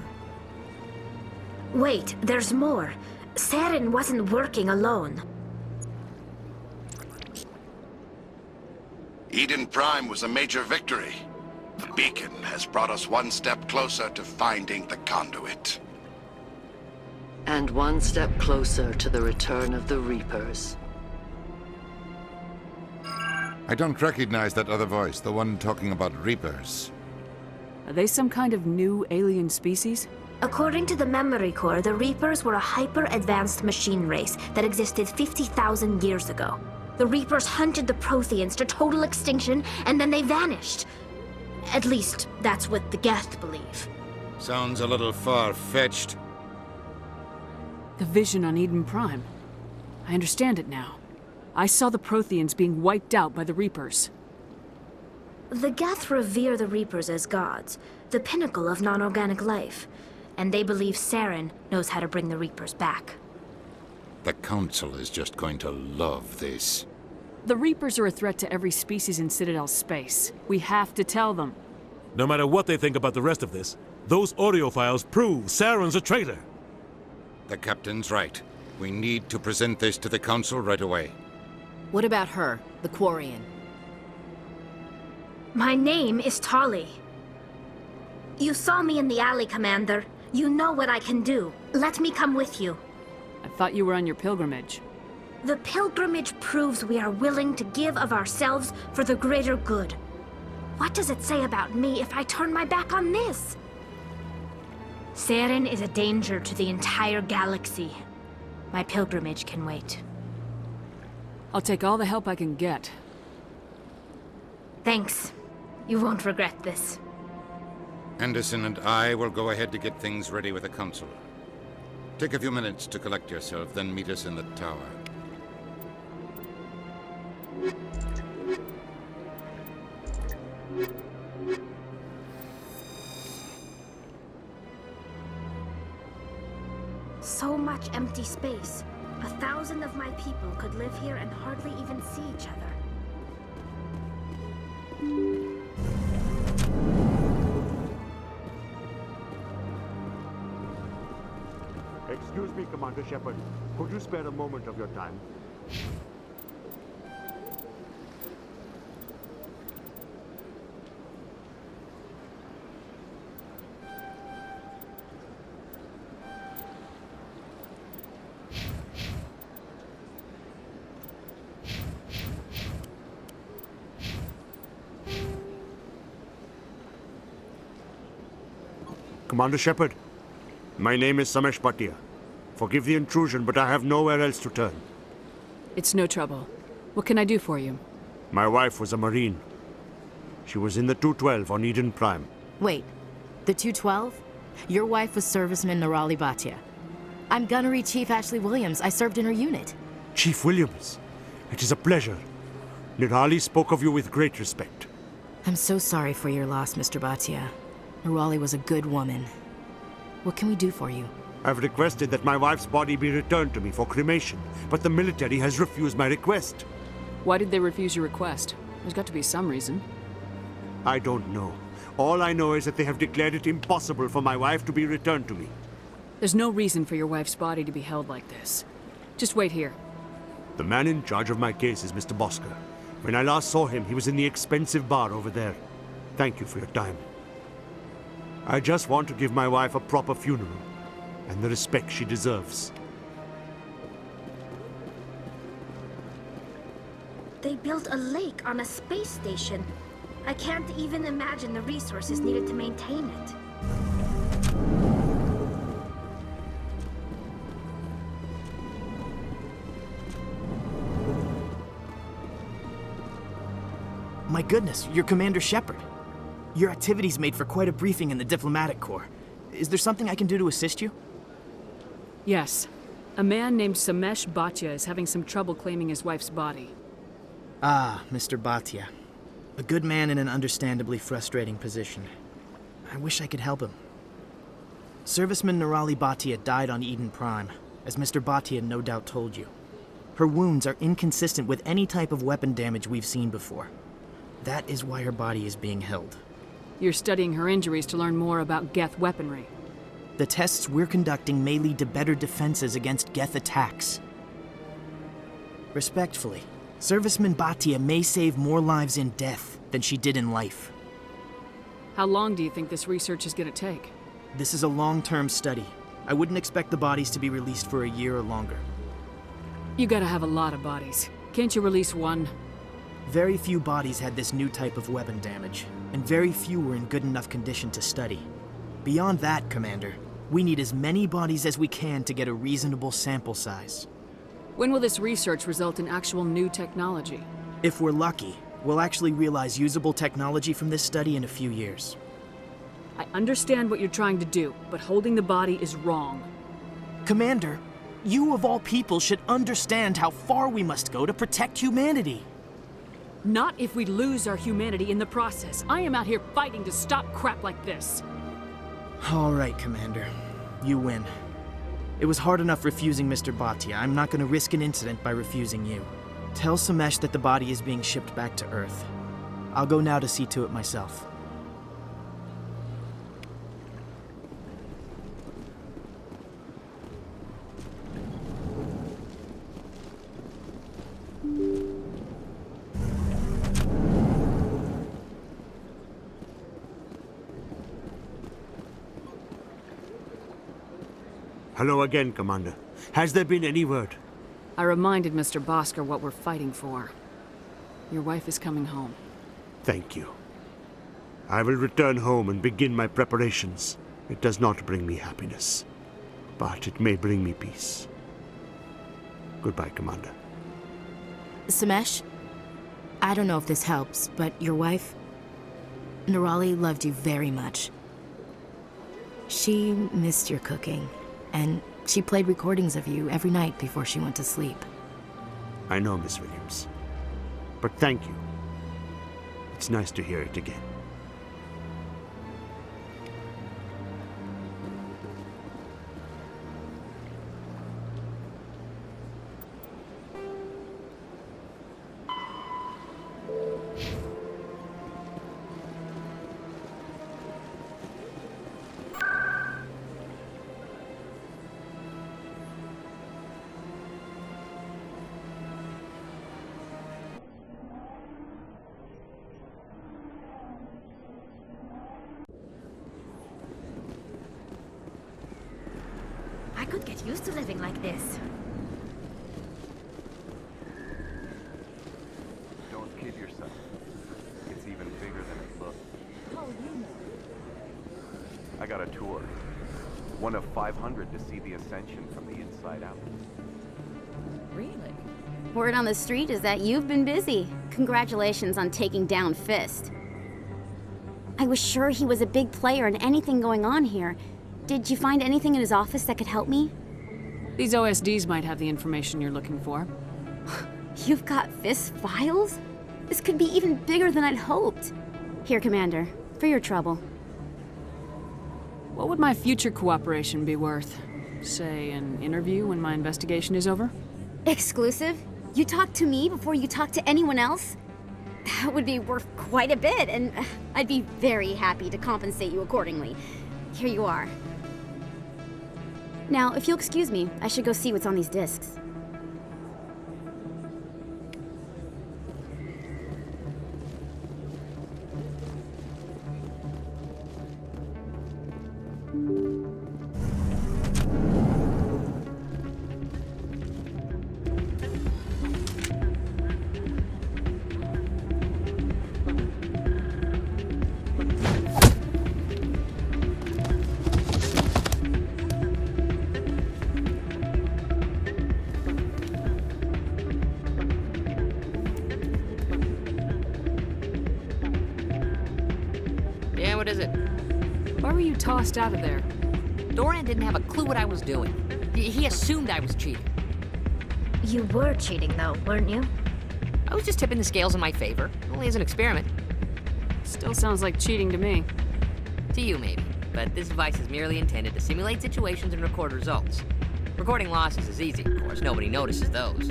Wait, there's more. Saren wasn't working alone. Eden Prime was a major victory. beacon has brought us one step closer to finding the conduit. And one step closer to the return of the Reapers. I don't recognize that other voice, the one talking about Reapers. Are they some kind of new alien species? According to the Memory Core, the Reapers were a hyper-advanced machine race that existed 50,000 years ago. The Reapers hunted the Protheans to total extinction, and then they vanished. At least, that's what the Geth believe. Sounds a little far-fetched. The vision on Eden Prime. I understand it now. I saw the Protheans being wiped out by the Reapers. The Geth revere the Reapers as gods, the pinnacle of non-organic life. And they believe Saren knows how to bring the Reapers back. The Council is just going to love this. The Reapers are a threat to every species in Citadel space. We have to tell them. No matter what they think about the rest of this, those audio files prove Saren's a traitor. The Captain's right. We need to present this to the Council right away. What about her, the Quarian? My name is Tali. You saw me in the alley, Commander. You know what I can do. Let me come with you. I thought you were on your pilgrimage. The pilgrimage proves we are willing to give of ourselves for the greater good. What does it say about me if I turn my back on this? Saren is a danger to the entire galaxy. My pilgrimage can wait. I'll take all the help I can get. Thanks. You won't regret this. Anderson and I will go ahead to get things ready with the Council. Take a few minutes to collect yourself, then meet us in the tower. So much empty space. 1,000 of my people could live here and hardly even see each other. Excuse me, Commander Shepard. Could you spare a moment of your time? Commander Shepard, my name is Samesh Bhatia. Forgive the intrusion, but I have nowhere else to turn. It's no trouble. What can I do for you? My wife was a Marine. She was in the 212 on Eden Prime. Wait, the 212? Your wife was Serviceman Nirali Bhatia. I'm Gunnery Chief Ashley Williams. I served in her unit. Chief Williams, it is a pleasure. Nirali spoke of you with great respect. I'm so sorry for your loss, Mr. Bhatia. Nirali was a good woman. What can we do for you? I've requested that my wife's body be returned to me for cremation, but the military has refused my request. Why did they refuse your request? There's got to be some reason. I don't know. All I know is that they have declared it impossible for my wife to be returned to me. There's no reason for your wife's body to be held like this. Just wait here. The man in charge of my case is Mr. Bosker. When I last saw him, he was in the expensive bar over there. Thank you for your time. I just want to give my wife a proper funeral, and the respect she deserves. They built a lake on a space station. I can't even imagine the resources needed to maintain it. My goodness, you're Commander Shepard. Your activities made for quite a briefing in the Diplomatic Corps. Is there something I can do to assist you? Yes. A man named Samesh Bhatia is having some trouble claiming his wife's body. Ah, Mr. Bhatia. A good man in an understandably frustrating position. I wish I could help him. Serviceman Nirali Bhatia died on Eden Prime, as Mr. Bhatia no doubt told you. Her wounds are inconsistent with any type of weapon damage we've seen before. That is why her body is being held. You're studying her injuries to learn more about Geth weaponry. The tests we're conducting may lead to better defenses against Geth attacks. Respectfully, Serviceman Bhatia may save more lives in death than she did in life. How long do you think this research is gonna take? This is a long-term study. I wouldn't expect the bodies to be released for a year or longer. You gotta have a lot of bodies. Can't you release one? Very few bodies had this new type of weapon damage, and very few were in good enough condition to study. Beyond that, Commander, we need as many bodies as we can to get a reasonable sample size. When will this research result in actual new technology? If we're lucky, we'll actually realize usable technology from this study in a few years. I understand what you're trying to do, but holding the body is wrong. Commander, you of all people should understand how far we must go to protect humanity. Not if we lose our humanity in the process. I am out here fighting to stop crap like this. All right, Commander. You win. It was hard enough refusing Mr. Bhatia. I'm not going to risk an incident by refusing you. Tell Samesh that the body is being shipped back to Earth. I'll go now to see to it myself. Hello again, Commander. Has there been any word? I reminded Mr. Bhaskar what we're fighting for. Your wife is coming home. Thank you. I will return home and begin my preparations. It does not bring me happiness, but it may bring me peace. Goodbye, Commander. Samesh, I don't know if this helps, but your wife, Nirali, loved you very much. She missed your cooking, and she played recordings of you every night before she went to sleep. I know, Miss Williams. But thank you. It's nice to hear it again. I could get used to living like this. Don't kid yourself. It's even bigger than it looks. How do you know? I got a tour. One of 500 to see the Ascension from the inside out. Really? Word on the street is that you've been busy. Congratulations on taking down Fist. I was sure he was a big player in anything going on here. Did you find anything in his office that could help me? These OSDs might have the information you're looking for. You've got Fist's files? This could be even bigger than I'd hoped. Here, Commander, for your trouble. What would my future cooperation be worth? Say, an interview when my investigation is over? Exclusive? You talk to me before you talk to anyone else? That would be worth quite a bit, and I'd be very happy to compensate you accordingly. Here you are. Now, if you'll excuse me, I should go see what's on these discs. Yeah, what is it? Why were you tossed out of there? Doran didn't have a clue what I was doing. He assumed I was cheating. You were cheating, though, weren't you? I was just tipping the scales in my favor, only as an experiment. Still sounds like cheating to me. To you, maybe. But this device is merely intended to simulate situations and record results. Recording losses is easy, of course. Nobody notices those.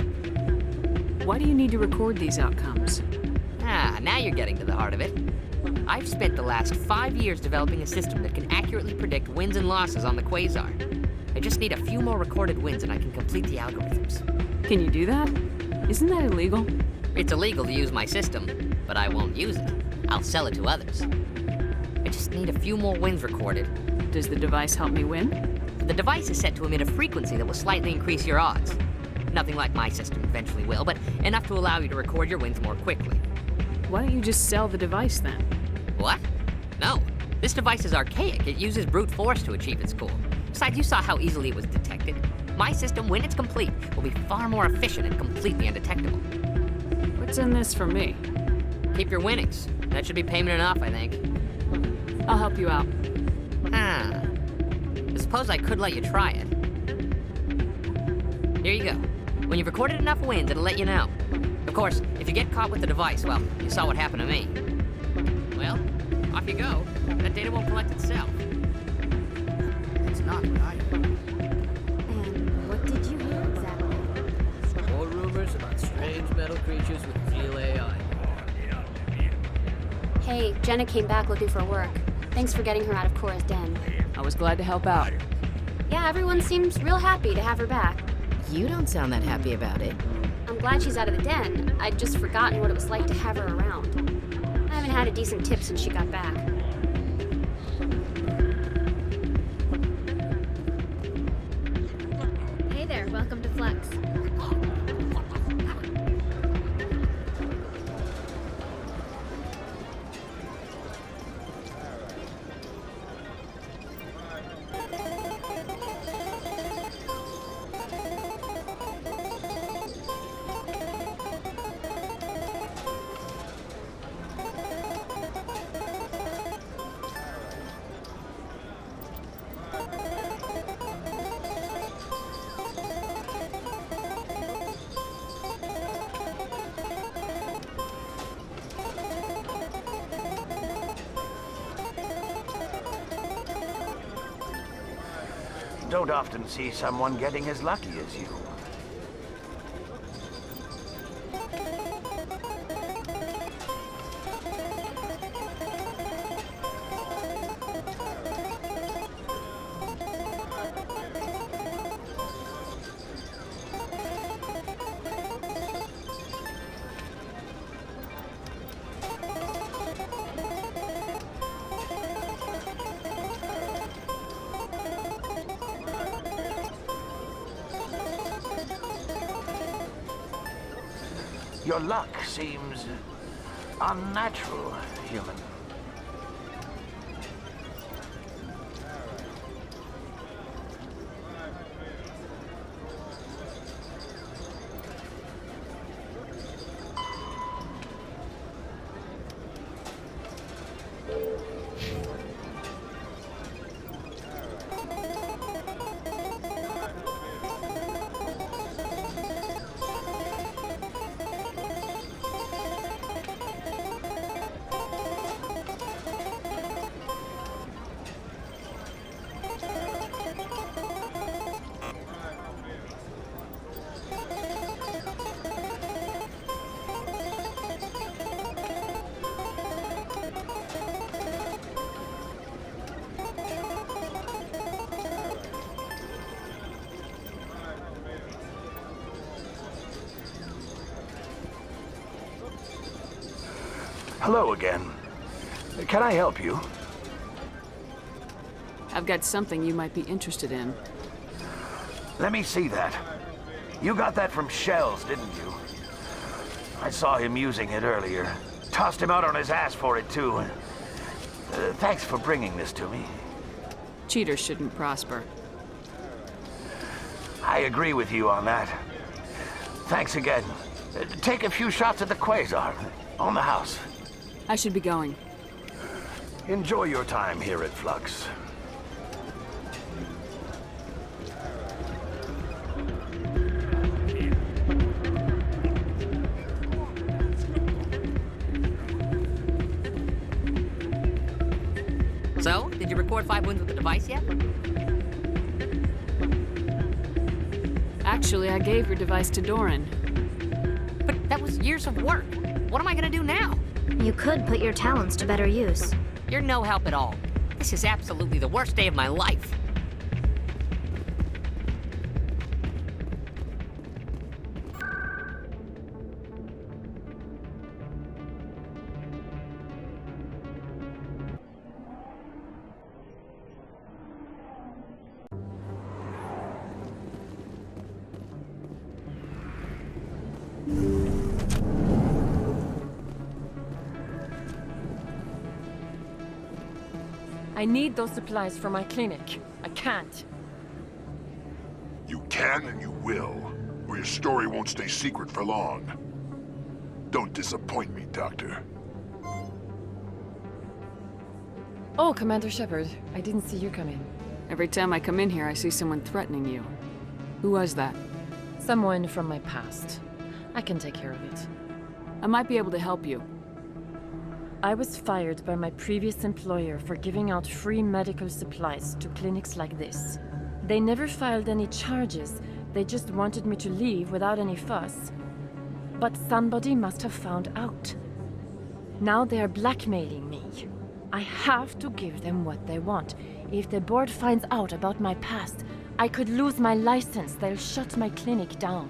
Why do you need to record these outcomes? Ah, now you're getting to the heart of it. I've spent the last 5 years developing a system that can accurately predict wins and losses on the Quasar. I just need a few more recorded wins and I can complete the algorithms. Can you do that? Isn't that illegal? It's illegal to use my system, but I won't use it. I'll sell it to others. I just need a few more winds recorded. Does the device help me win? The device is set to emit a frequency that will slightly increase your odds. Nothing like my system eventually will, but enough to allow you to record your wins more quickly. Why don't you just sell the device then? What? No. This device is archaic. It uses brute force to achieve its goal. Besides, you saw how easily it was detected. My system, when it's complete, will be far more efficient and completely undetectable. What's in this for me? Keep your winnings. That should be payment enough, I think. I'll help you out. Ah. I suppose I could let you try it. Here you go. When you've recorded enough wins, it'll let you know. Of course, if you get caught with the device, well, you saw what happened to me. Well, off you go. That data won't collect itself. It's not what I heard. And what did you hear exactly? More rumors about strange metal creatures with real AI. Hey, Jenna came back looking for work. Thanks for getting her out of Cora's den. I was glad to help out. Yeah, everyone seems real happy to have her back. You don't sound that happy about it. I'm glad she's out of the den. I'd just forgotten what it was like to have her around. I haven't had a decent tip since she got back. Hey there, welcome to Flux. Don't often see someone getting as lucky as you. Your luck seems unnatural, human. Hello again. Can I help you? I've got something you might be interested in. Let me see that. You got that from Shells, didn't you? I saw him using it earlier. Tossed him out on his ass for it, too. Thanks for bringing this to me. Cheaters shouldn't prosper. I agree with you on that. Thanks again. Take a few shots at the Quasar. On the house. I should be going. Enjoy your time here at Flux. So, did you record 5 wins with the device yet? Actually, I gave your device to Doran. But that was years of work. What am I gonna do now? You could put your talents to better use. You're no help at all. This is absolutely the worst day of my life. I need those supplies for my clinic. I can't. You can and you will, or your story won't stay secret for long. Don't disappoint me, Doctor. Oh, Commander Shepard, I didn't see you come in. Every time I come in here, I see someone threatening you. Who was that? Someone from my past. I can take care of it. I might be able to help you. I was fired by my previous employer for giving out free medical supplies to clinics like this. They never filed any charges. They just wanted me to leave without any fuss. But somebody must have found out. Now they are blackmailing me. I have to give them what they want. If the board finds out about my past, I could lose my license. They'll shut my clinic down.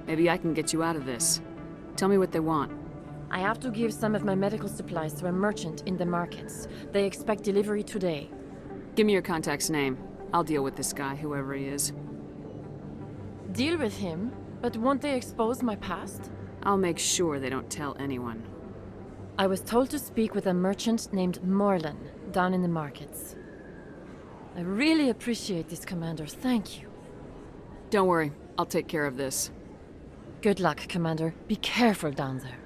Maybe I can get you out of this. Tell me what they want. I have to give some of my medical supplies to a merchant in the markets. They expect delivery today. Give me your contact's name. I'll deal with this guy, whoever he is. Deal with him? But won't they expose my past? I'll make sure they don't tell anyone. I was told to speak with a merchant named Morlan down in the markets. I really appreciate this, Commander. Thank you. Don't worry. I'll take care of this. Good luck, Commander. Be careful down there.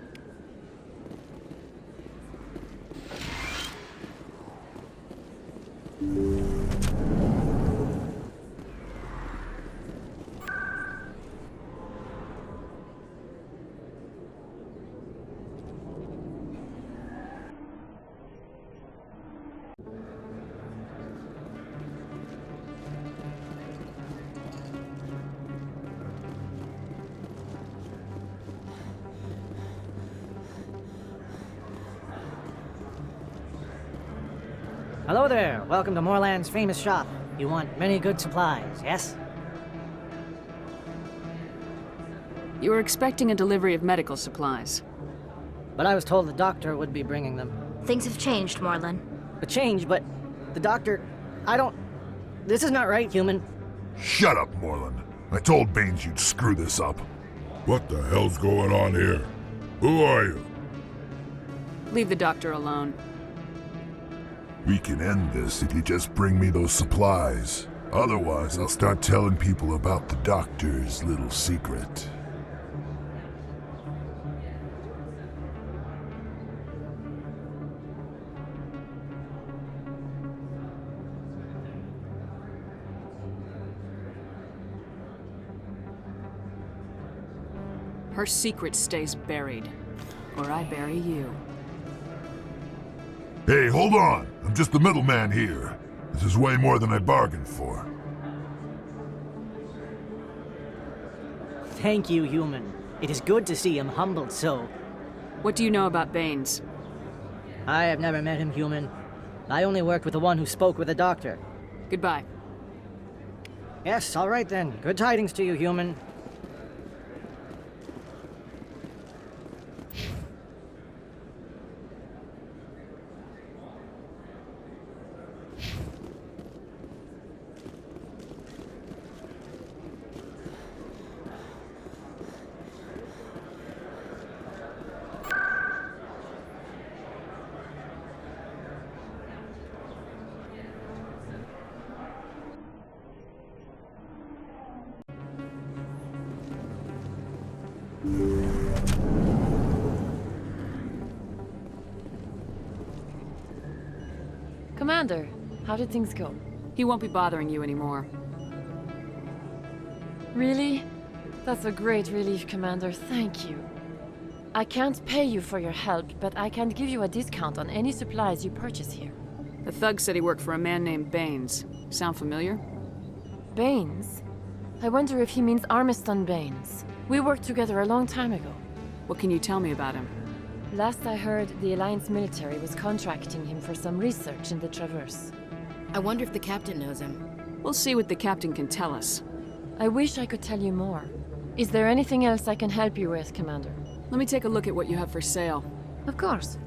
Hello there. Welcome to Morland's famous shop. You want many good supplies, yes? You were expecting a delivery of medical supplies. But I was told the doctor would be bringing them. Things have changed, Morlan. A change, but the doctor... This is not right, human. Shut up, Morlan. I told Baines you'd screw this up. What the hell's going on here? Who are you? Leave the doctor alone. We can end this if you just bring me those supplies. Otherwise, I'll start telling people about the doctor's little secret. Her secret stays buried. Or I bury you. Hey, hold on! I'm just the middleman here. This is way more than I bargained for. Thank you, human. It is good to see him humbled so. What do you know about Baines? I have never met him, human. I only worked with the one who spoke with the doctor. Goodbye. Yes, all right then. Good tidings to you, human. Commander, how did things go? He won't be bothering you anymore. Really? That's a great relief, Commander. Thank you. I can't pay you for your help, but I can give you a discount on any supplies you purchase here. The thug said he worked for a man named Baines. Sound familiar? Baines? I wonder if he means Armiston Baines. We worked together a long time ago. What can you tell me about him? Last I heard, the Alliance military was contracting him for some research in the Traverse. I wonder if the captain knows him. We'll see what the captain can tell us. I wish I could tell you more. Is there anything else I can help you with, Commander? Let me take a look at what you have for sale. Of course.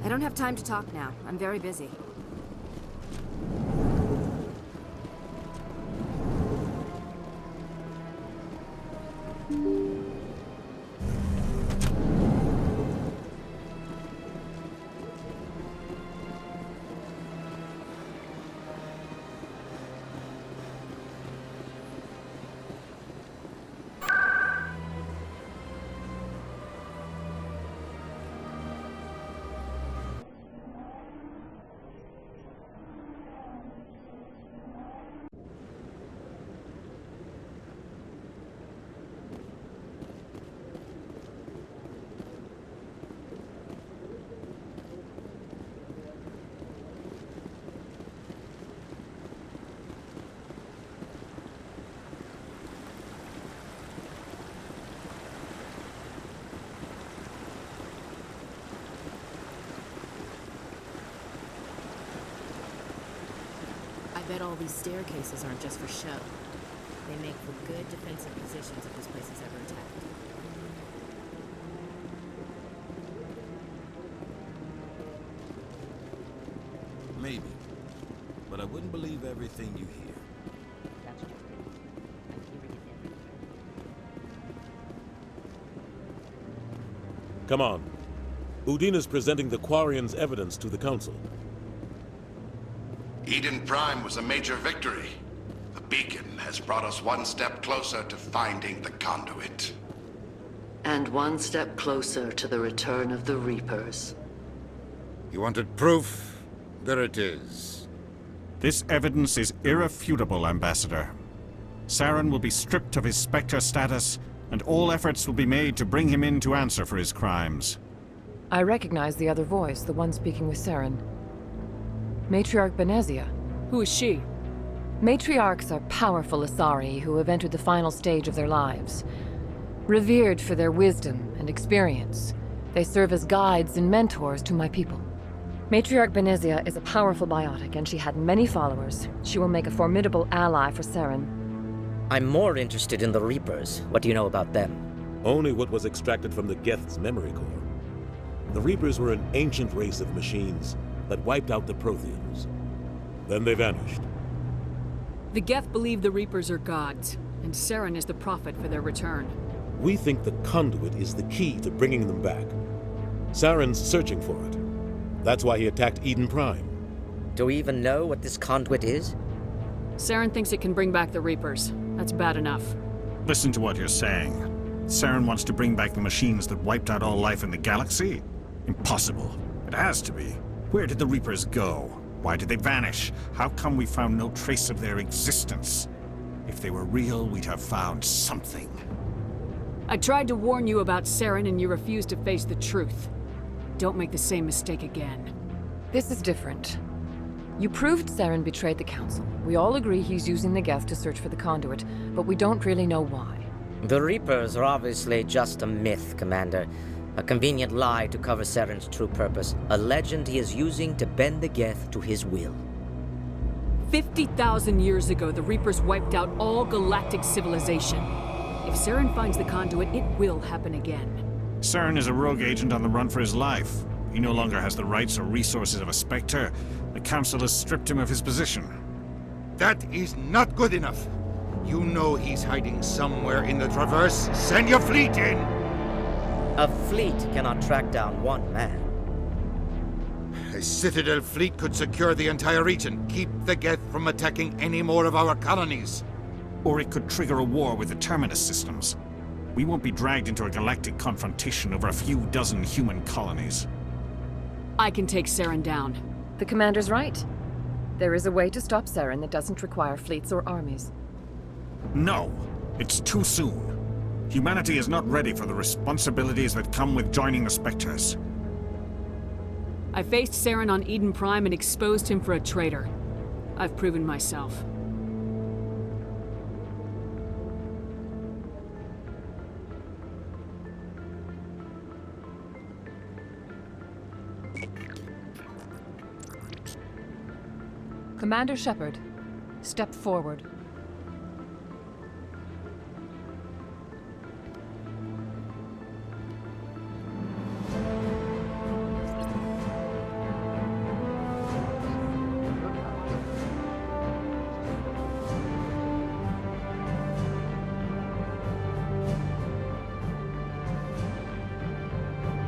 I don't have time to talk now. I'm very busy. I bet all these staircases aren't just for show. They make for good defensive positions if this place is ever attacked. Maybe. But I wouldn't believe everything you hear. Come on. Udina's presenting the Quarians' evidence to the Council. Eden Prime was a major victory. The beacon has brought us one step closer to finding the conduit. And one step closer to the return of the Reapers. You wanted proof? There it is. This evidence is irrefutable, Ambassador. Saren will be stripped of his Spectre status, and all efforts will be made to bring him in to answer for his crimes. I recognize the other voice, the one speaking with Saren. Matriarch Benezia. Who is she? Matriarchs are powerful Asari who have entered the final stage of their lives. Revered for their wisdom and experience, they serve as guides and mentors to my people. Matriarch Benezia is a powerful biotic, and she had many followers. She will make a formidable ally for Saren. I'm more interested in the Reapers. What do you know about them? Only what was extracted from the Geth's memory core. The Reapers were an ancient race of machines that wiped out the Protheans. Then they vanished. The Geth believe the Reapers are gods, and Saren is the prophet for their return. We think the conduit is the key to bringing them back. Saren's searching for it. That's why he attacked Eden Prime. Do we even know what this conduit is? Saren thinks it can bring back the Reapers. That's bad enough. Listen to what you're saying. Saren wants to bring back the machines that wiped out all life in the galaxy? Impossible. It has to be. Where did the Reapers go? Why did they vanish? How come we found no trace of their existence? If they were real, we'd have found something. I tried to warn you about Saren, and you refused to face the truth. Don't make the same mistake again. This is different. You proved Saren betrayed the Council. We all agree he's using the Geth to search for the conduit, but we don't really know why. The Reapers are obviously just a myth, Commander. A convenient lie to cover Saren's true purpose. A legend he is using to bend the Geth to his will. 50,000 years ago, the Reapers wiped out all galactic civilization. If Saren finds the conduit, it will happen again. Saren is a rogue agent on the run for his life. He no longer has the rights or resources of a Spectre. The Council has stripped him of his position. That is not good enough. You know he's hiding somewhere in the Traverse. Send your fleet in! A fleet cannot track down one man. A Citadel fleet could secure the entire region, keep the Geth from attacking any more of our colonies. Or it could trigger a war with the Terminus systems. We won't be dragged into a galactic confrontation over a few dozen human colonies. I can take Saren down. The Commander's right. There is a way to stop Saren that doesn't require fleets or armies. No, it's too soon. Humanity is not ready for the responsibilities that come with joining the Spectres. I faced Saren on Eden Prime and exposed him for a traitor. I've proven myself. Commander Shepard, step forward.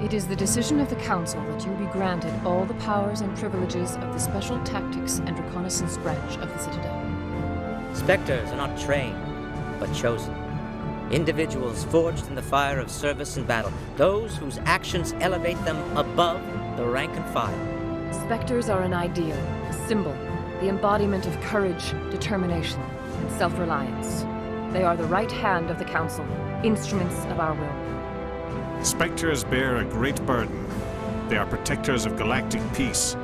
It is the decision of the Council that you be granted all the powers and privileges of the Special Tactics and Reconnaissance Branch of the Citadel. Spectres are not trained, but chosen. Individuals forged in the fire of service and battle, those whose actions elevate them above the rank and file. Spectres are an ideal, a symbol, the embodiment of courage, determination, and self-reliance. They are the right hand of the Council, instruments of our will. Spectres bear a great burden. They are protectors of galactic peace,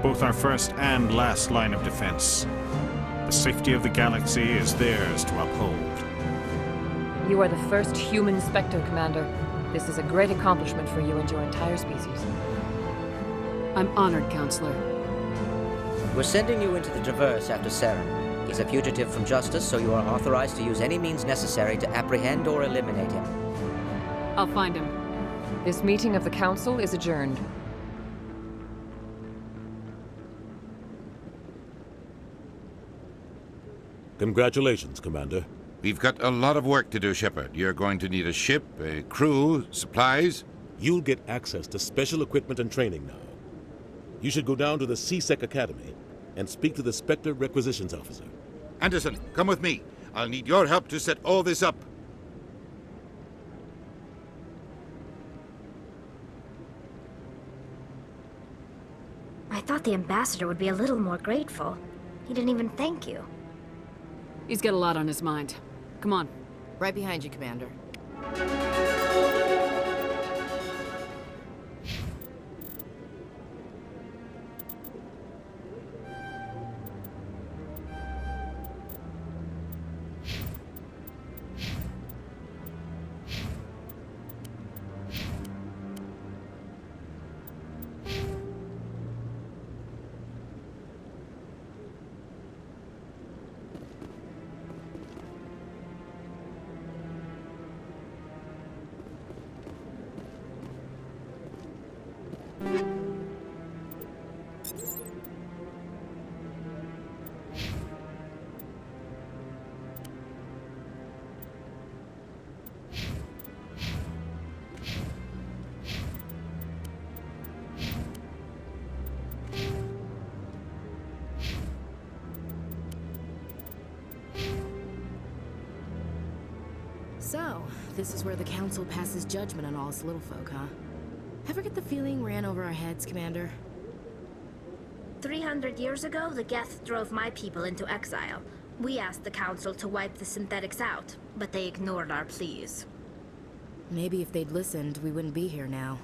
both our first and last line of defense. The safety of the galaxy is theirs to uphold. You are the first human Spectre, Commander. This is a great accomplishment for you and your entire species. I'm honored, Counselor. We're sending you into the Traverse after Saren. He's a fugitive from justice, so you are authorized to use any means necessary to apprehend or eliminate him. I'll find him. This meeting of the Council is adjourned. Congratulations, Commander. We've got a lot of work to do, Shepard. You're going to need a ship, a crew, supplies. You'll get access to special equipment and training now. You should go down to the CSEC Academy and speak to the Spectre Requisitions Officer. Anderson, come with me. I'll need your help to set all this up. I thought the ambassador would be a little more grateful. He didn't even thank you. He's got a lot on his mind. Come on. Right behind you, Commander. So, this is where the Council passes judgment on all us little folk, huh? Ever get the feeling ran over our heads, Commander? 300 years ago, the Geth drove my people into exile. We asked the Council to wipe the synthetics out, but they ignored our pleas. Maybe if they'd listened, we wouldn't be here now.